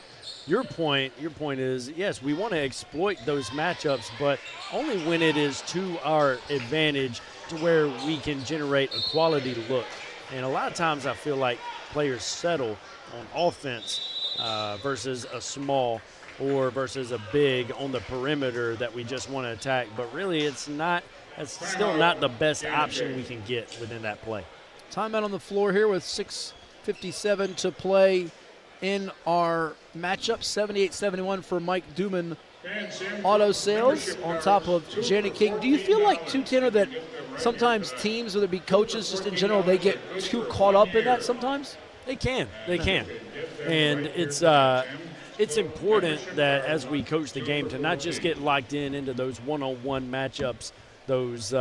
your point is, yes, we want to exploit those matchups, but only when it is to our advantage to where we can generate a quality look. And a lot of times I feel like players settle on offense versus a small or versus a big on the perimeter that we just want to attack. But really it's still not the best option we can get within that play. Timeout on the floor here with 6:57 to play in our matchup. 78-71 for Mike Duman Auto Sales on top of Janet King. Do you feel like, too, Tanner, that sometimes teams, whether it be coaches just in general, they get too caught up in that sometimes? They can. And it's important that as we coach the game to not just get locked into those one-on-one matchups, those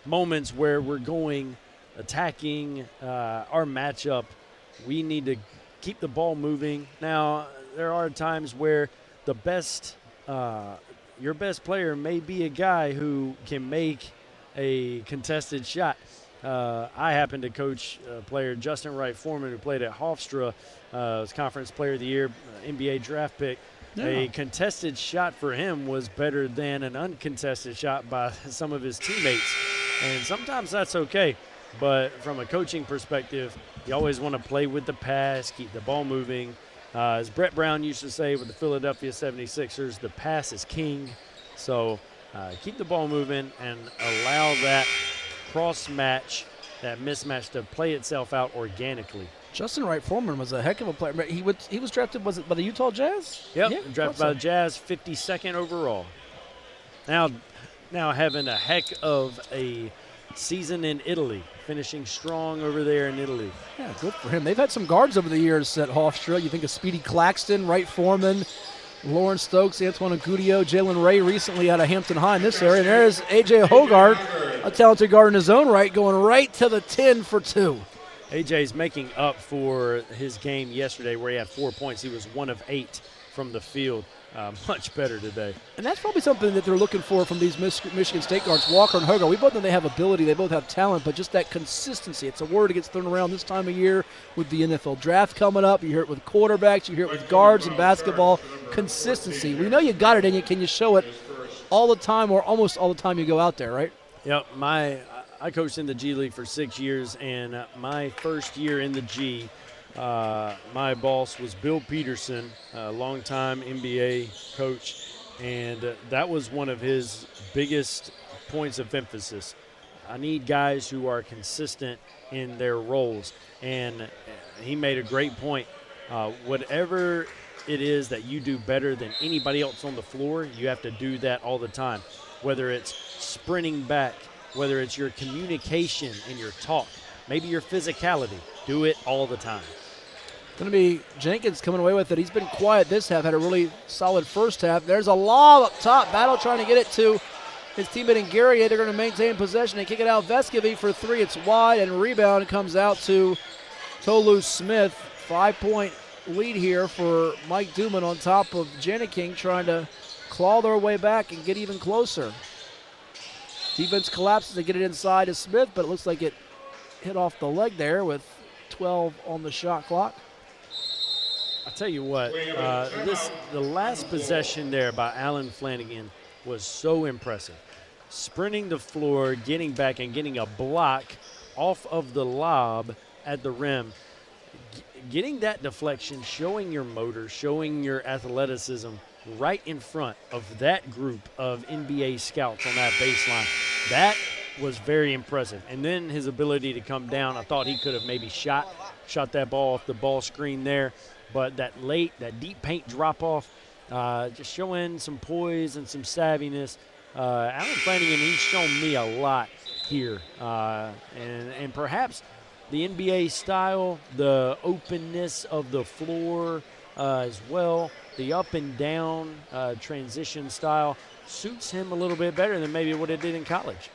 moments where we're going attacking our matchup. We need to keep the ball moving. Now, there are times where the best, your best player may be a guy who can make a contested shot. I happen to coach a player, Justin Wright Foreman, who played at Hofstra, was Conference Player of the Year, NBA draft pick. Yeah. A contested shot for him was better than an uncontested shot by some of his teammates. And sometimes that's okay. But from a coaching perspective, you always want to play with the pass, keep the ball moving. As Brett Brown used to say with the Philadelphia 76ers, the pass is king. So keep the ball moving and allow that cross-match, that mismatch to play itself out organically. Justin Wright Foreman was a heck of a player. He was drafted, was it by the Utah Jazz? Yep, yeah, drafted by the Jazz, 52nd overall. Now having a heck of a season in Italy, finishing strong over there in Italy. Yeah, good for him. They've had some guards over the years at Hofstra. You think of Speedy Claxton, Wright Foreman, Lauren Stokes, Antoine Agudio, Jalen Ray recently out of Hampton High in this area. And there's A.J. Hoggard, a talented guard in his own right, going right to the 10 for 2. A.J.'s making up for his game yesterday where he had 4 points. He was 1 of 8 from the field. Much better today. And that's probably something that they're looking for from these Michigan State guards, Walker and Hoggard. We both know they have ability, they both have talent, but just that consistency. It's a word that gets thrown around this time of year with the NFL draft coming up. You hear it with quarterbacks, you hear it with guards in basketball. Consistency. We know you got it in you. Can you show it all the time or almost all the time you go out there, right? Yep. I coached in the G League for 6 years, and my first year in the G, my boss was Bill Peterson, a longtime NBA coach, and that was one of his biggest points of emphasis. I need guys who are consistent in their roles, and he made a great point. Whatever it is that you do better than anybody else on the floor, you have to do that all the time, whether it's sprinting back, whether it's your communication and your talk, maybe your physicality. Do it all the time. Going to be Jenkins coming away with it. He's been quiet this half, had a really solid first half. There's a lob up top. Battle trying to get it to his teammate in Gary. They're going to maintain possession. They kick it out. Vescovy for 3. It's wide, and rebound comes out to Tolu Smith. 5-point lead here for Mike Duman on top of Janet King, trying to claw their way back and get even closer. Defense collapses. They get it inside to Smith, but it looks like it hit off the leg there with 12 on the shot clock. I tell you what, the last possession there by Alan Flanagan was so impressive. Sprinting the floor, getting back, and getting a block off of the lob at the rim. Getting that deflection, showing your motor, showing your athleticism right in front of that group of NBA scouts on that baseline. That was very impressive. And then his ability to come down, I thought he could have maybe shot that ball off the ball screen there. But that deep paint drop-off, just showing some poise and some savviness. Alan Flanagan, he's shown me a lot here. And perhaps the NBA style, the openness of the floor as well, the up and down transition style suits him a little bit better than maybe what it did in college.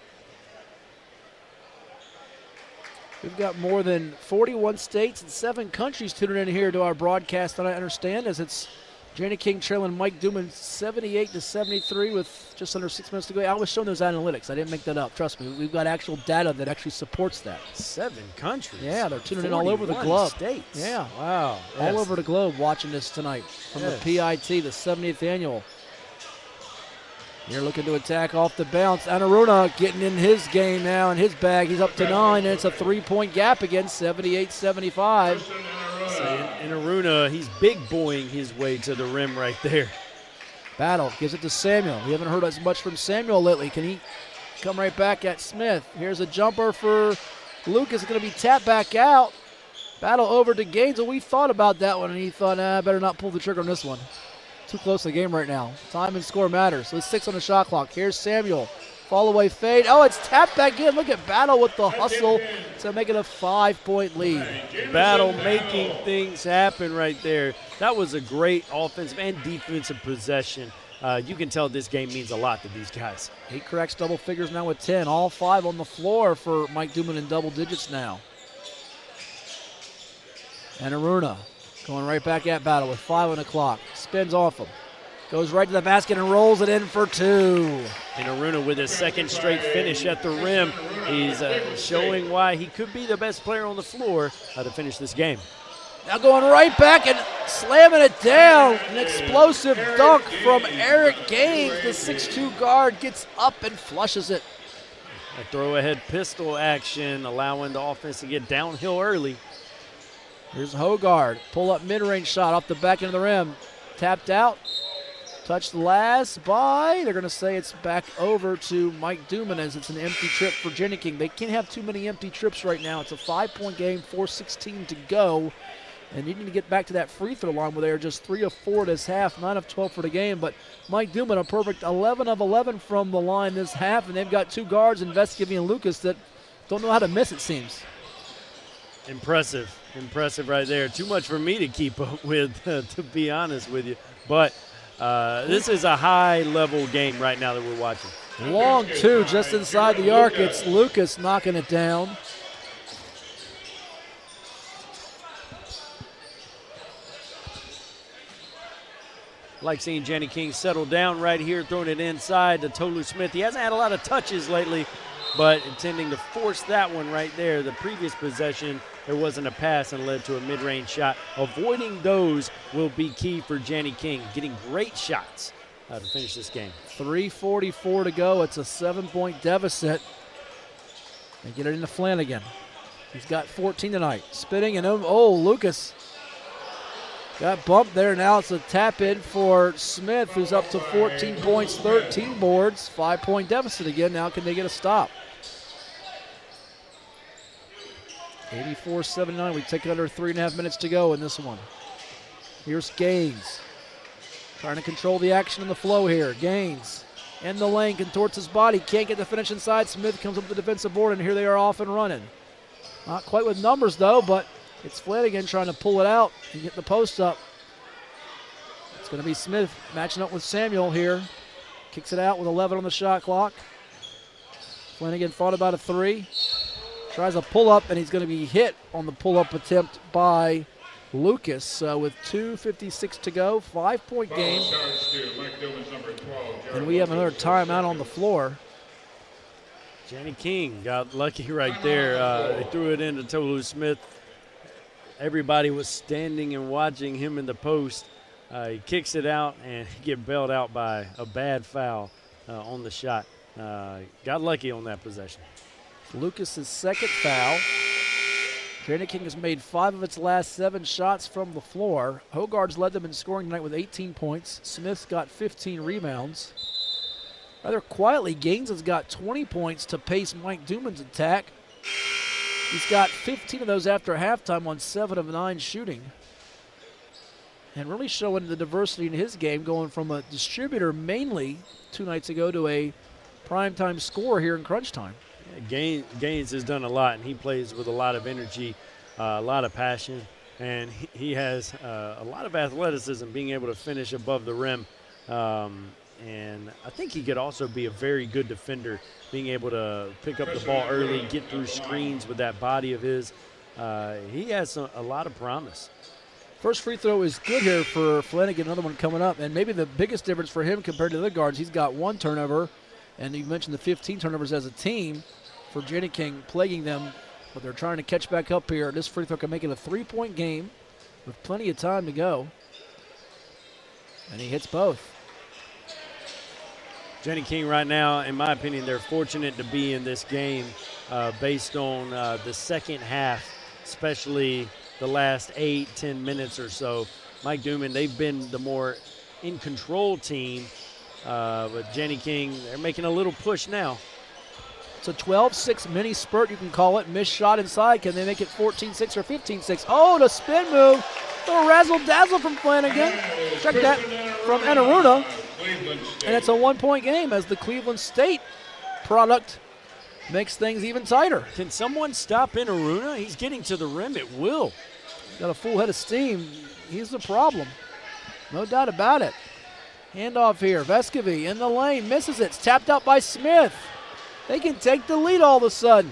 We've got more than 41 states and 7 countries tuning in here to our broadcast, and I understand, as it's Janney King trailing Mike Duman 78-73 with just under 6 minutes to go. I was showing those analytics. I didn't make that up. Trust me. We've got actual data that actually supports that. 7 countries. Yeah, they're tuning in all over the globe. States. Yeah. Wow. All over the globe watching this tonight from the PIT, the 70th annual. You're looking to attack off the bounce. Anaruna getting in his game now in his bag. He's up to 9, and it's a 3-point gap again, 78-75. And Aruna, he's big boying his way to the rim right there. Battle gives it to Samuel. We haven't heard as much from Samuel lately. Can he come right back at Smith? Here's a jumper for Lucas. It's going to be tapped back out. Battle over to Gaines. Well, we thought about that one, and he thought, I better not pull the trigger on this one. Too close to the game right now. Time and score matters. So it's 6 on the shot clock. Here's Samuel. Fall away fade. Oh, it's tapped back in. Look at Battle with the hustle to make it a 5-point lead. Battle making things happen right there. That was a great offensive and defensive possession. You can tell this game means a lot to these guys. He cracks double figures now with 10. All 5 on the floor for Mike Duman in double digits now. And Aruna going right back at Battle with 5 on the clock. Spins off him. Goes right to the basket and rolls it in for 2. And Aruna with his second straight finish at the rim. He's showing why he could be the best player on the floor to finish this game. Now going right back and slamming it down. An explosive dunk from Eric Gaines. The 6'2 guard gets up and flushes it. A throw-ahead pistol action, allowing the offense to get downhill early. Here's Hogard. Pull-up mid-range shot off the back end of the rim. Tapped out. Touched last by. They're going to say it's back over to Mike Duman as it's an empty trip for Janney King. They can't have too many empty trips right now. It's a 5-point game, 4:16 to go. And needing to get back to that free throw line where they are just 3 of 4 this half, 9 of 12 for the game. But Mike Duman, a perfect 11 of 11 from the line this half. And they've got 2 guards, Vescovi and Lucas, that don't know how to miss, it seems. Impressive right there. Too much for me to keep up with, to be honest with you. But this is a high-level game right now that we're watching. Long 2 just inside the arc. It's Lucas knocking it down. Like seeing Janney King settle down right here, throwing it inside to Tolu Smith. He hasn't had a lot of touches lately, but intending to force that one right there. The previous possession, there wasn't a pass and led to a mid-range shot. Avoiding those will be key for Janney King, getting great shots to finish this game. 3:44 to go. It's a 7-point deficit. They get it into Flanagan. He's got 14 tonight. Spitting and Lucas got bumped there. Now it's a tap in for Smith, who's up to 14 points, 13 boards. 5-point deficit again. Now can they get a stop? 84-79. We take under 3.5 minutes to go in this one. Here's Gaines. Trying to control the action and the flow here. Gaines in the lane, contorts his body. Can't get the finish inside. Smith comes up the defensive board, and here they are off and running. Not quite with numbers, though, but it's Flanagan trying to pull it out and get the post up. It's going to be Smith matching up with Samuel here. Kicks it out with 11 on the shot clock. Flanagan thought about a 3. Tries a pull-up, and he's going to be hit on the pull-up attempt by Lucas with 2:56 to go. 5-point game. And we have another timeout on the floor. Janney King got lucky right there. They threw it into Tolu Smith. everybody was standing and watching him in the post. He kicks it out and get bailed out by a bad foul on the shot. Got lucky on that possession. Lucas's second foul. Jani-King has made 5 of its last 7 shots from the floor. Hogarth's led them in scoring tonight with 18 points. Smith's got 15 rebounds. Rather quietly, Gaines has got 20 points to pace Mike Duman's attack. He's got 15 of those after halftime on 7 of 9 shooting. And really showing the diversity in his game, going from a distributor mainly 2 nights ago to a primetime scorer here in crunch time. Gaines has done a lot, and he plays with a lot of energy, a lot of passion, and he has a lot of athleticism, being able to finish above the rim. And I think he could also be a very good defender, being able to pick up the ball early, get through screens with that body of his. He has a lot of promise. First free throw is good here for Flanagan, another one coming up. And maybe the biggest difference for him compared to the other guards, he's got 1 turnover, and you mentioned the 15 turnovers as a team for Jani-King plaguing them, but they're trying to catch back up here. This free throw can make it a 3-point game with plenty of time to go. And he hits both. Jani-King right now, in my opinion, they're fortunate to be in this game based on the second half, especially the last 8-10 minutes or so. Mike Duman, they've been the more in-control team, but Jani-King, they're making a little push now. It's a 12-6 mini spurt, you can call it. Missed shot inside. Can they make it 14-6 or 15-6? Oh, the spin move. Little razzle-dazzle from Flanagan. Check that from Enaruna. And it's a 1-point game as the Cleveland State product makes things even tighter. Can someone stop Enaruna? He's getting to the rim at will. Got a full head of steam. He's the problem. No doubt about it. Handoff here. Vescovy in the lane. Misses it. It's tapped out by Smith. They can take the lead all of a sudden.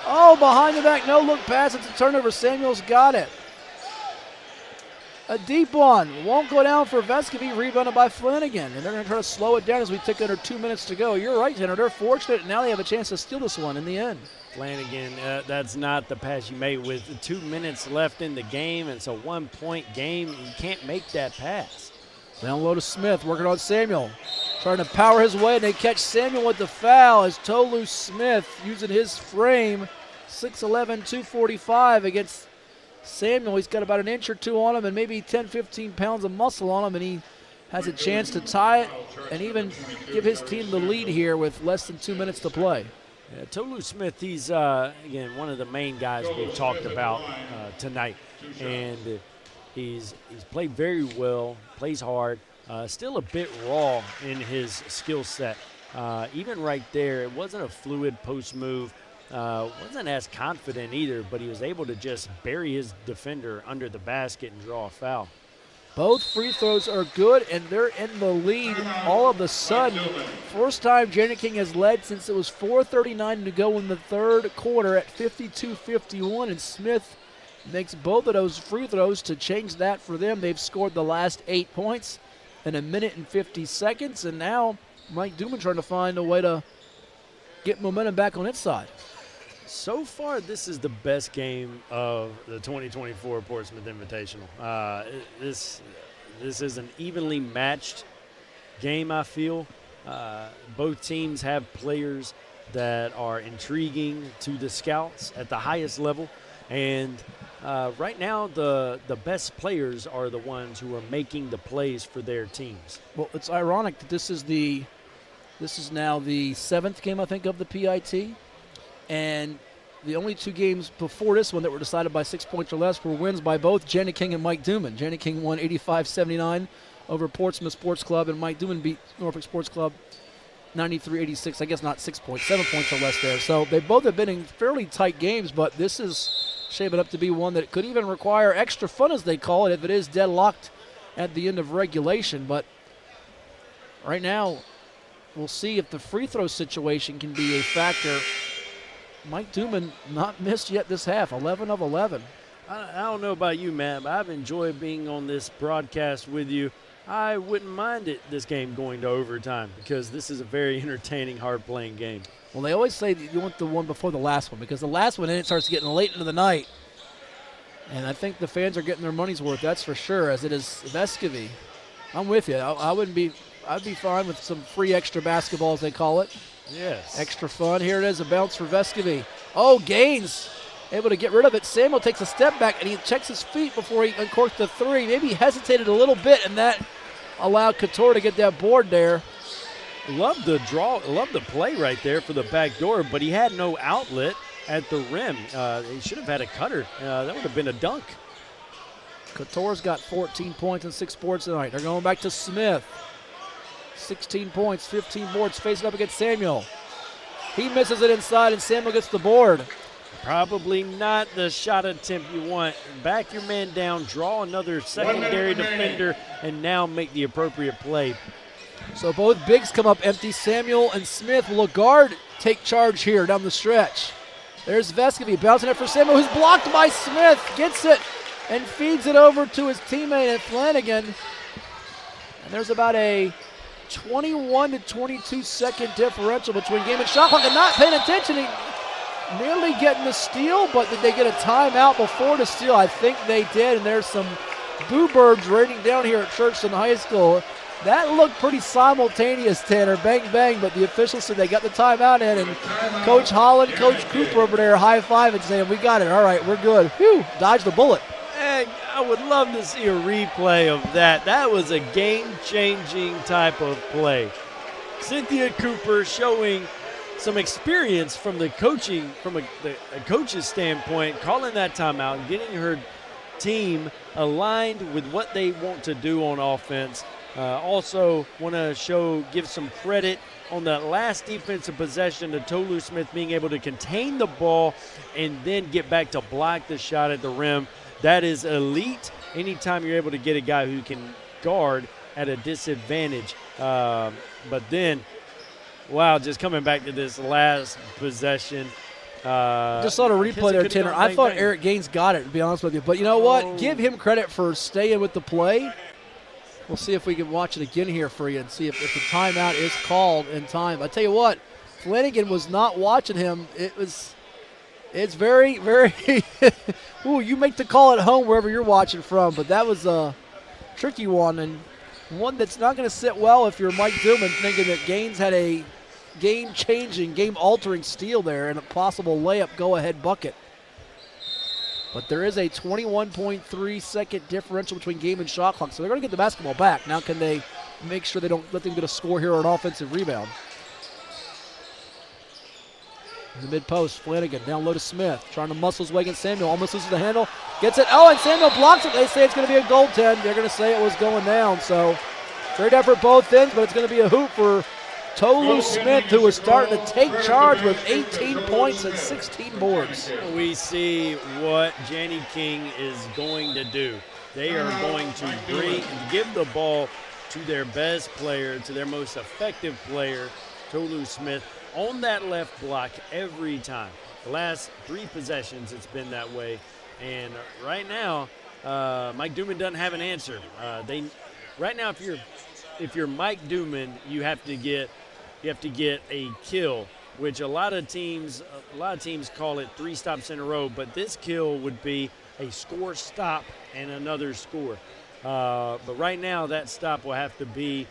Oh, behind the back, no-look pass. It's a turnover. Samuels got it. A deep one. Won't go down for Vescovy. Rebounded by Flanagan. And they're going to try to slow it down as we take under 2 minutes to go. You're right, Tanner. They're fortunate. Now they have a chance to steal this one in the end. Flanagan, that's not the pass you made with 2 minutes left in the game. It's a 1-point game. You can't make that pass. Down low to Smith, working on Samuel. Trying to power his way, and they catch Samuel with the foul as Tolu Smith using his frame. 6'11", 245 against Samuel. He's got about an inch or two on him and maybe 10, 15 pounds of muscle on him, and he has a chance to tie it and even give his team the lead here with less than 2 minutes to play. Yeah, Tolu Smith, he's, again, one of the main guys we've talked about tonight. And he's played very well, plays hard. Still a bit raw in his skill set. Even right there, it wasn't a fluid post move. Wasn't as confident either, but he was able to just bury his defender under the basket and draw a foul. Both free throws are good, and they're in the lead all of a sudden. First time Jani-King has led since it was 4:39 to go in the third quarter at 52-51, and Smith makes both of those free throws to change that for them. They've scored the last 8 points in 1 minute and 50 seconds, and now Mike Duman trying to find a way to get momentum back on its side. So far, this is the best game of the 2024 Portsmouth Invitational. This is an evenly matched game, I feel. Both teams have players that are intriguing to the scouts at the highest level, and right now the best players are the ones who are making the plays for their teams. Well, it's ironic that this is now the 7th game, I think, of the PIT. And the only 2 games before this one that were decided by 6 points or less were wins by both Jani-King and Mike Duman. Jani-King won 85-79 over Portsmouth Sports Club, and Mike Duman beat Norfolk Sports Club 93-86. I guess not 6 points, 7 points or less there. So they both have been in fairly tight games, but this is shaping up to be one that could even require extra fun, as they call it, if it is deadlocked at the end of regulation. But right now, we'll see if the free throw situation can be a factor. Mike Duman not missed yet this half, 11 of 11. I don't know about you, Matt, but I've enjoyed being on this broadcast with you. I wouldn't mind this game going to overtime because this is a very entertaining, hard-playing game. Well, they always say that you want the one before the last one because the last one, then it starts getting late into the night. And I think the fans are getting their money's worth, that's for sure, as it is Vescovy. I'm with you. I'd be fine with some free extra basketball, as they call it. Yes. Extra fun. Here it is, a bounce for Vescovy. Oh, Gaines able to get rid of it. Samuel takes a step back, and he checks his feet before he uncorked the three. Maybe he hesitated a little bit, and that allowed Couture to get that board there. Love the draw, love the play right there for the back door, but he had no outlet at the rim. He should have had a cutter. That would have been a dunk. Couture's got 14 points and 6 boards tonight. They're going back to Smith. 16 points, 15 boards, facing up against Samuel. He misses it inside, and Samuel gets the board. Probably not the shot attempt you want. Back your man down, draw another secondary defender, and now make the appropriate play. So both bigs come up empty. Samuel and Smith will guard take charge here down the stretch. There's Vescovy bouncing it for Samuel, who's blocked by Smith. Gets it and feeds it over to his teammate at Flanagan. And there's about a 21 to 22 second differential between game and shot clock. And not paying attention. He nearly getting the steal, but did they get a timeout before the steal? I think they did. And there's some boo birds raining down here at Churchton High School. That looked pretty simultaneous, Tanner. Bang, bang, but the officials said they got the timeout in, and Coach Holland, Coach Cooper over there high-fiving, saying, we got it. All right, we're good. Whew, dodged the bullet. And I would love to see a replay of that. That was a game-changing type of play. Cynthia Cooper showing some experience from the coaching, from a coach's standpoint, calling that timeout and getting her team aligned with what they want to do on offense. Also want to give some credit on that last defensive possession to Tolu Smith being able to contain the ball and then get back to block the shot at the rim. That is elite anytime you're able to get a guy who can guard at a disadvantage. But then, wow, just coming back to this last possession. Just saw the replay there, Tanner. I thought Eric Gaines got it, to be honest with you. But you know what? Give him credit for staying with the play. We'll see if we can watch it again here for you and see if the timeout is called in time. I tell you what, Flanagan was not watching him. It's very, very ooh, you make the call at home wherever you're watching from, but that was a tricky one, and one that's not going to sit well if you're Mike Dillman thinking that Gaines had a game-changing, game-altering steal there and a possible layup go-ahead bucket. But there is a 21.3 second differential between game and shot clock, so they're going to get the basketball back. Now can they make sure they don't let them get a score here or an offensive rebound? In the mid-post, Flanagan down low to Smith, trying to muscle his way against Samuel, almost loses the handle, gets it, oh, and Samuel blocks it. They say it's going to be a goaltend. They're going to say it was going down, so great effort both ends, but it's going to be a hoop for Tolu Smith, who is starting to take charge with 18 points and 16 boards. We see what Janny King is going to do. They are going to give the ball to their best player, to their most effective player, Tolu Smith, on that left block every time. The last 3 possessions, it's been that way. And right now, Mike Dooman doesn't have an answer. Right now, if you're Mike Dooman, you have to get a kill, which a lot of teams call it 3 stops in a row, but this kill would be a score stop and another score. But right now that stop will have to be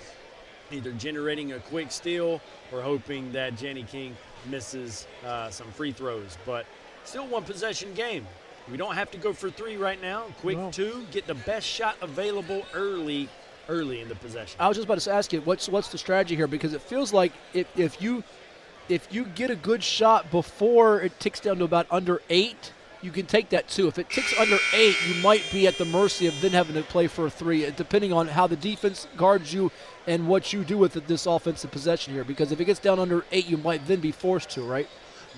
either generating a quick steal or hoping that Janny King misses some free throws. But still 1 possession game. We don't have to go for 3 right now. Quick 2, get the best shot available early in the possession. I was just about to ask you, what's the strategy here? Because it feels like if you get a good shot before it ticks down to about under 8, you can take that too. If it ticks under 8, you might be at the mercy of then having to play for a 3, depending on how the defense guards you and what you do with this offensive possession here. Because if it gets down under 8, you might then be forced to, right?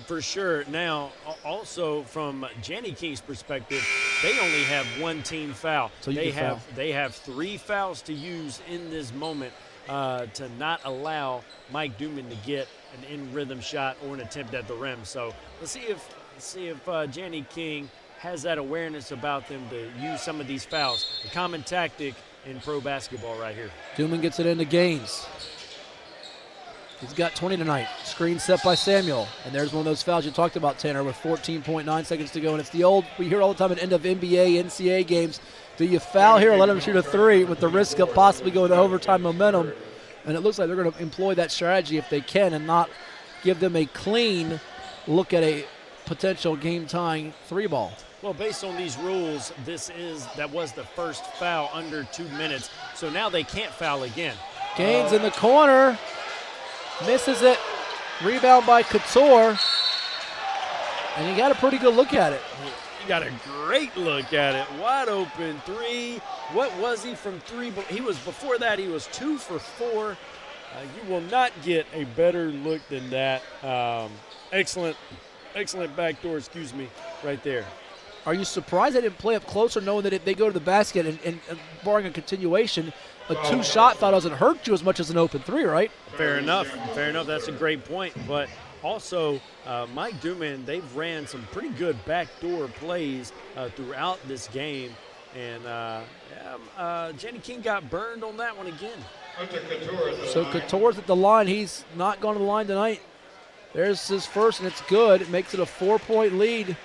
For sure. Now, also from Janny King's perspective, they only have 1 team foul. So they have 3 fouls to use in this moment to not allow Mike Dooman to get an in-rhythm shot or an attempt at the rim. So let's see if Janny King has that awareness about them to use some of these fouls. A common tactic in pro basketball right here. Dooman gets it into Gaines. He's got 20 tonight. Screen set by Samuel. And there's one of those fouls you talked about, Tanner, with 14.9 seconds to go. And it's the old, we hear all the time at the end of NBA, NCAA games, do you foul here or let him shoot a three with the risk of possibly going to overtime momentum? And it looks like they're going to employ that strategy if they can and not give them a clean look at a potential game-tying three ball. Well, based on these rules, that was the first foul under 2 minutes. So now they can't foul again. Gaines in the corner. Misses it. Rebound by Couture. And he got a pretty good look at it. He got a great look at it. Wide open three. What was he from three? He was before that. He was 2 for 4. You will not get a better look than that. Excellent backdoor, right there. Are you surprised they didn't play up closer, knowing that if they go to the basket and barring a continuation, a two-shot foul doesn't hurt you as much as an open three, right? Fair enough. That's a great point. But also, Mike Duman, they've ran some pretty good backdoor plays throughout this game. And Jenny King got burned on that one again. So Couture's at the line. He's not going to the line tonight. There's his first, and it's good. It makes it a 4-point lead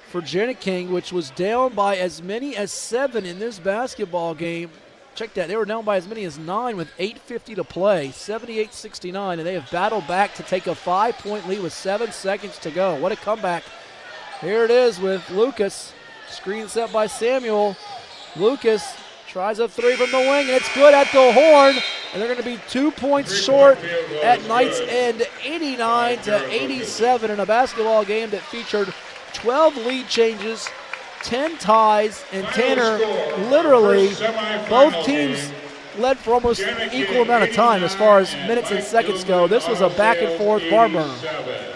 for Jenny King, which was down by as many as 7 in this basketball game. Check that. They were down by as many as 9 with 8:50 to play, 78-69, and they have battled back to take a 5-point lead with 7 seconds to go. What a comeback. Here it is with Lucas. Screen set by Samuel. Lucas tries a three from the wing, and it's good at the horn. And they're going to be 2 points short at Knight's End, 89-87 in a basketball game that featured 12 lead changes, 10 ties, and Tanner, literally, both teams led for almost equal amount of time as far as minutes and seconds go. This was a back-and-forth barn burner.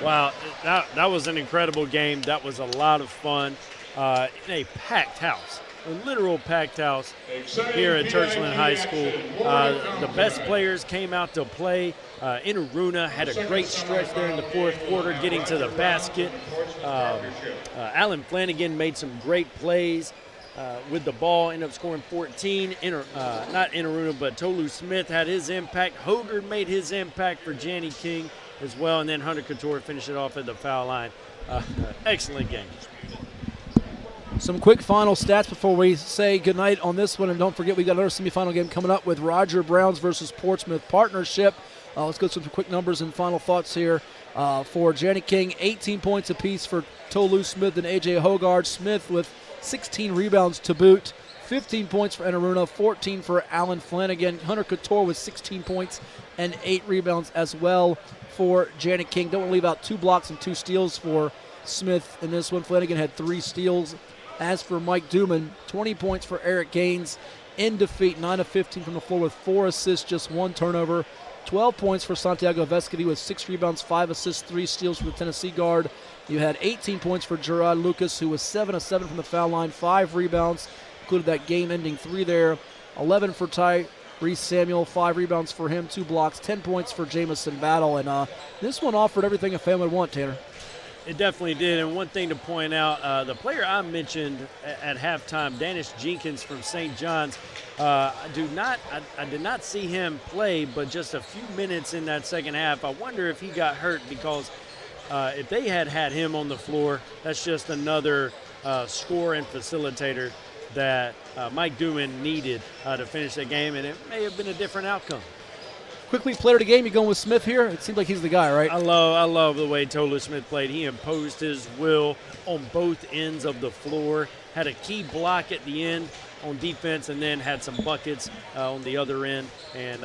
Wow, that was an incredible game. That was a lot of fun in a packed house. A literal packed house here at Churchland High School. The best players came out to play. Inaruna had a great stretch there in the fourth quarter, getting to the basket. Alan Flanagan made some great plays with the ball, ended up scoring 14. Not Inaruna, but Tolu Smith had his impact. Hogarth made his impact for Jenny King as well, and then Hunter Couture finished it off at the foul line. Excellent game. Some quick final stats before we say goodnight on this one. And don't forget, we got another semifinal game coming up with Roger Browns versus Portsmouth Partnership. Let's go through some quick numbers and final thoughts here. For Jenny King, 18 points apiece for Tolu Smith and A.J. Hogarth. Smith with 16 rebounds to boot. 15 points for Inaruna, 14 for Alan Flanagan. Hunter Couture with 16 points and 8 rebounds as well for Jenny King. Don't want to leave out 2 blocks and 2 steals for Smith in this one. Flanagan had 3 steals. As for Mike Duman, 20 points for Eric Gaines in defeat, 9 of 15 from the floor with 4 assists, just 1 turnover. 12 points for Santiago Vescovy with 6 rebounds, 5 assists, 3 steals from the Tennessee guard. You had 18 points for Gerard Lucas, who was 7 of 7 from the foul line, 5 rebounds, included that game-ending 3 there. 11 for Tyrese Samuel, 5 rebounds for him, 2 blocks, 10 points for Jamison Battle. And this one offered everything a fan would want, Tanner. It definitely did, and one thing to point out, the player I mentioned at halftime, Danish Jenkins from St. John's, I did not see him play, but just a few minutes in that second half. I wonder if he got hurt, because if they had him on the floor, that's just another scorer and facilitator that Mike Duman needed to finish that game, and it may have been a different outcome. Quickly, player of the game, you going with Smith here? It seems like he's the guy, right? I love the way Tolu Smith played. He imposed his will on both ends of the floor, had a key block at the end on defense, and then had some buckets on the other end, and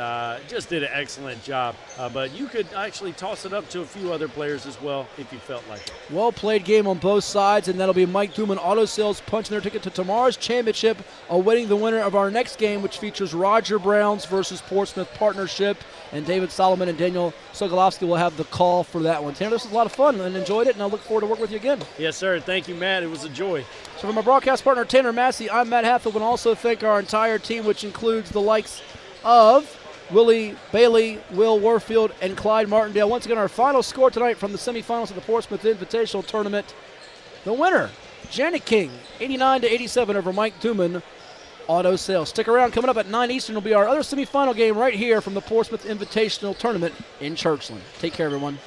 just did an excellent job. But you could actually toss it up to a few other players as well if you felt like it. Well-played game on both sides, and that'll be Mike Duman Auto Sales punching their ticket to tomorrow's championship, awaiting the winner of our next game, which features Roger Browns versus Portsmouth Partnership, and David Solomon and Daniel Sokolowski will have the call for that one. Tanner, this was a lot of fun and enjoyed it, and I look forward to working with you again. Yes, sir. Thank you, Matt. It was a joy. So from our broadcast partner, Tanner Massey, I'm Matt Hatfield, and also thank our entire team, which includes the likes of Willie Bailey, Will Warfield, and Clyde Martindale. Once again, our final score tonight from the semifinals of the Portsmouth Invitational Tournament. The winner, Janet King, 89-87 over Mike Duman. Auto Sales. Stick around. Coming up at 9 Eastern will be our other semifinal game right here from the Portsmouth Invitational Tournament in Churchland. Take care, everyone.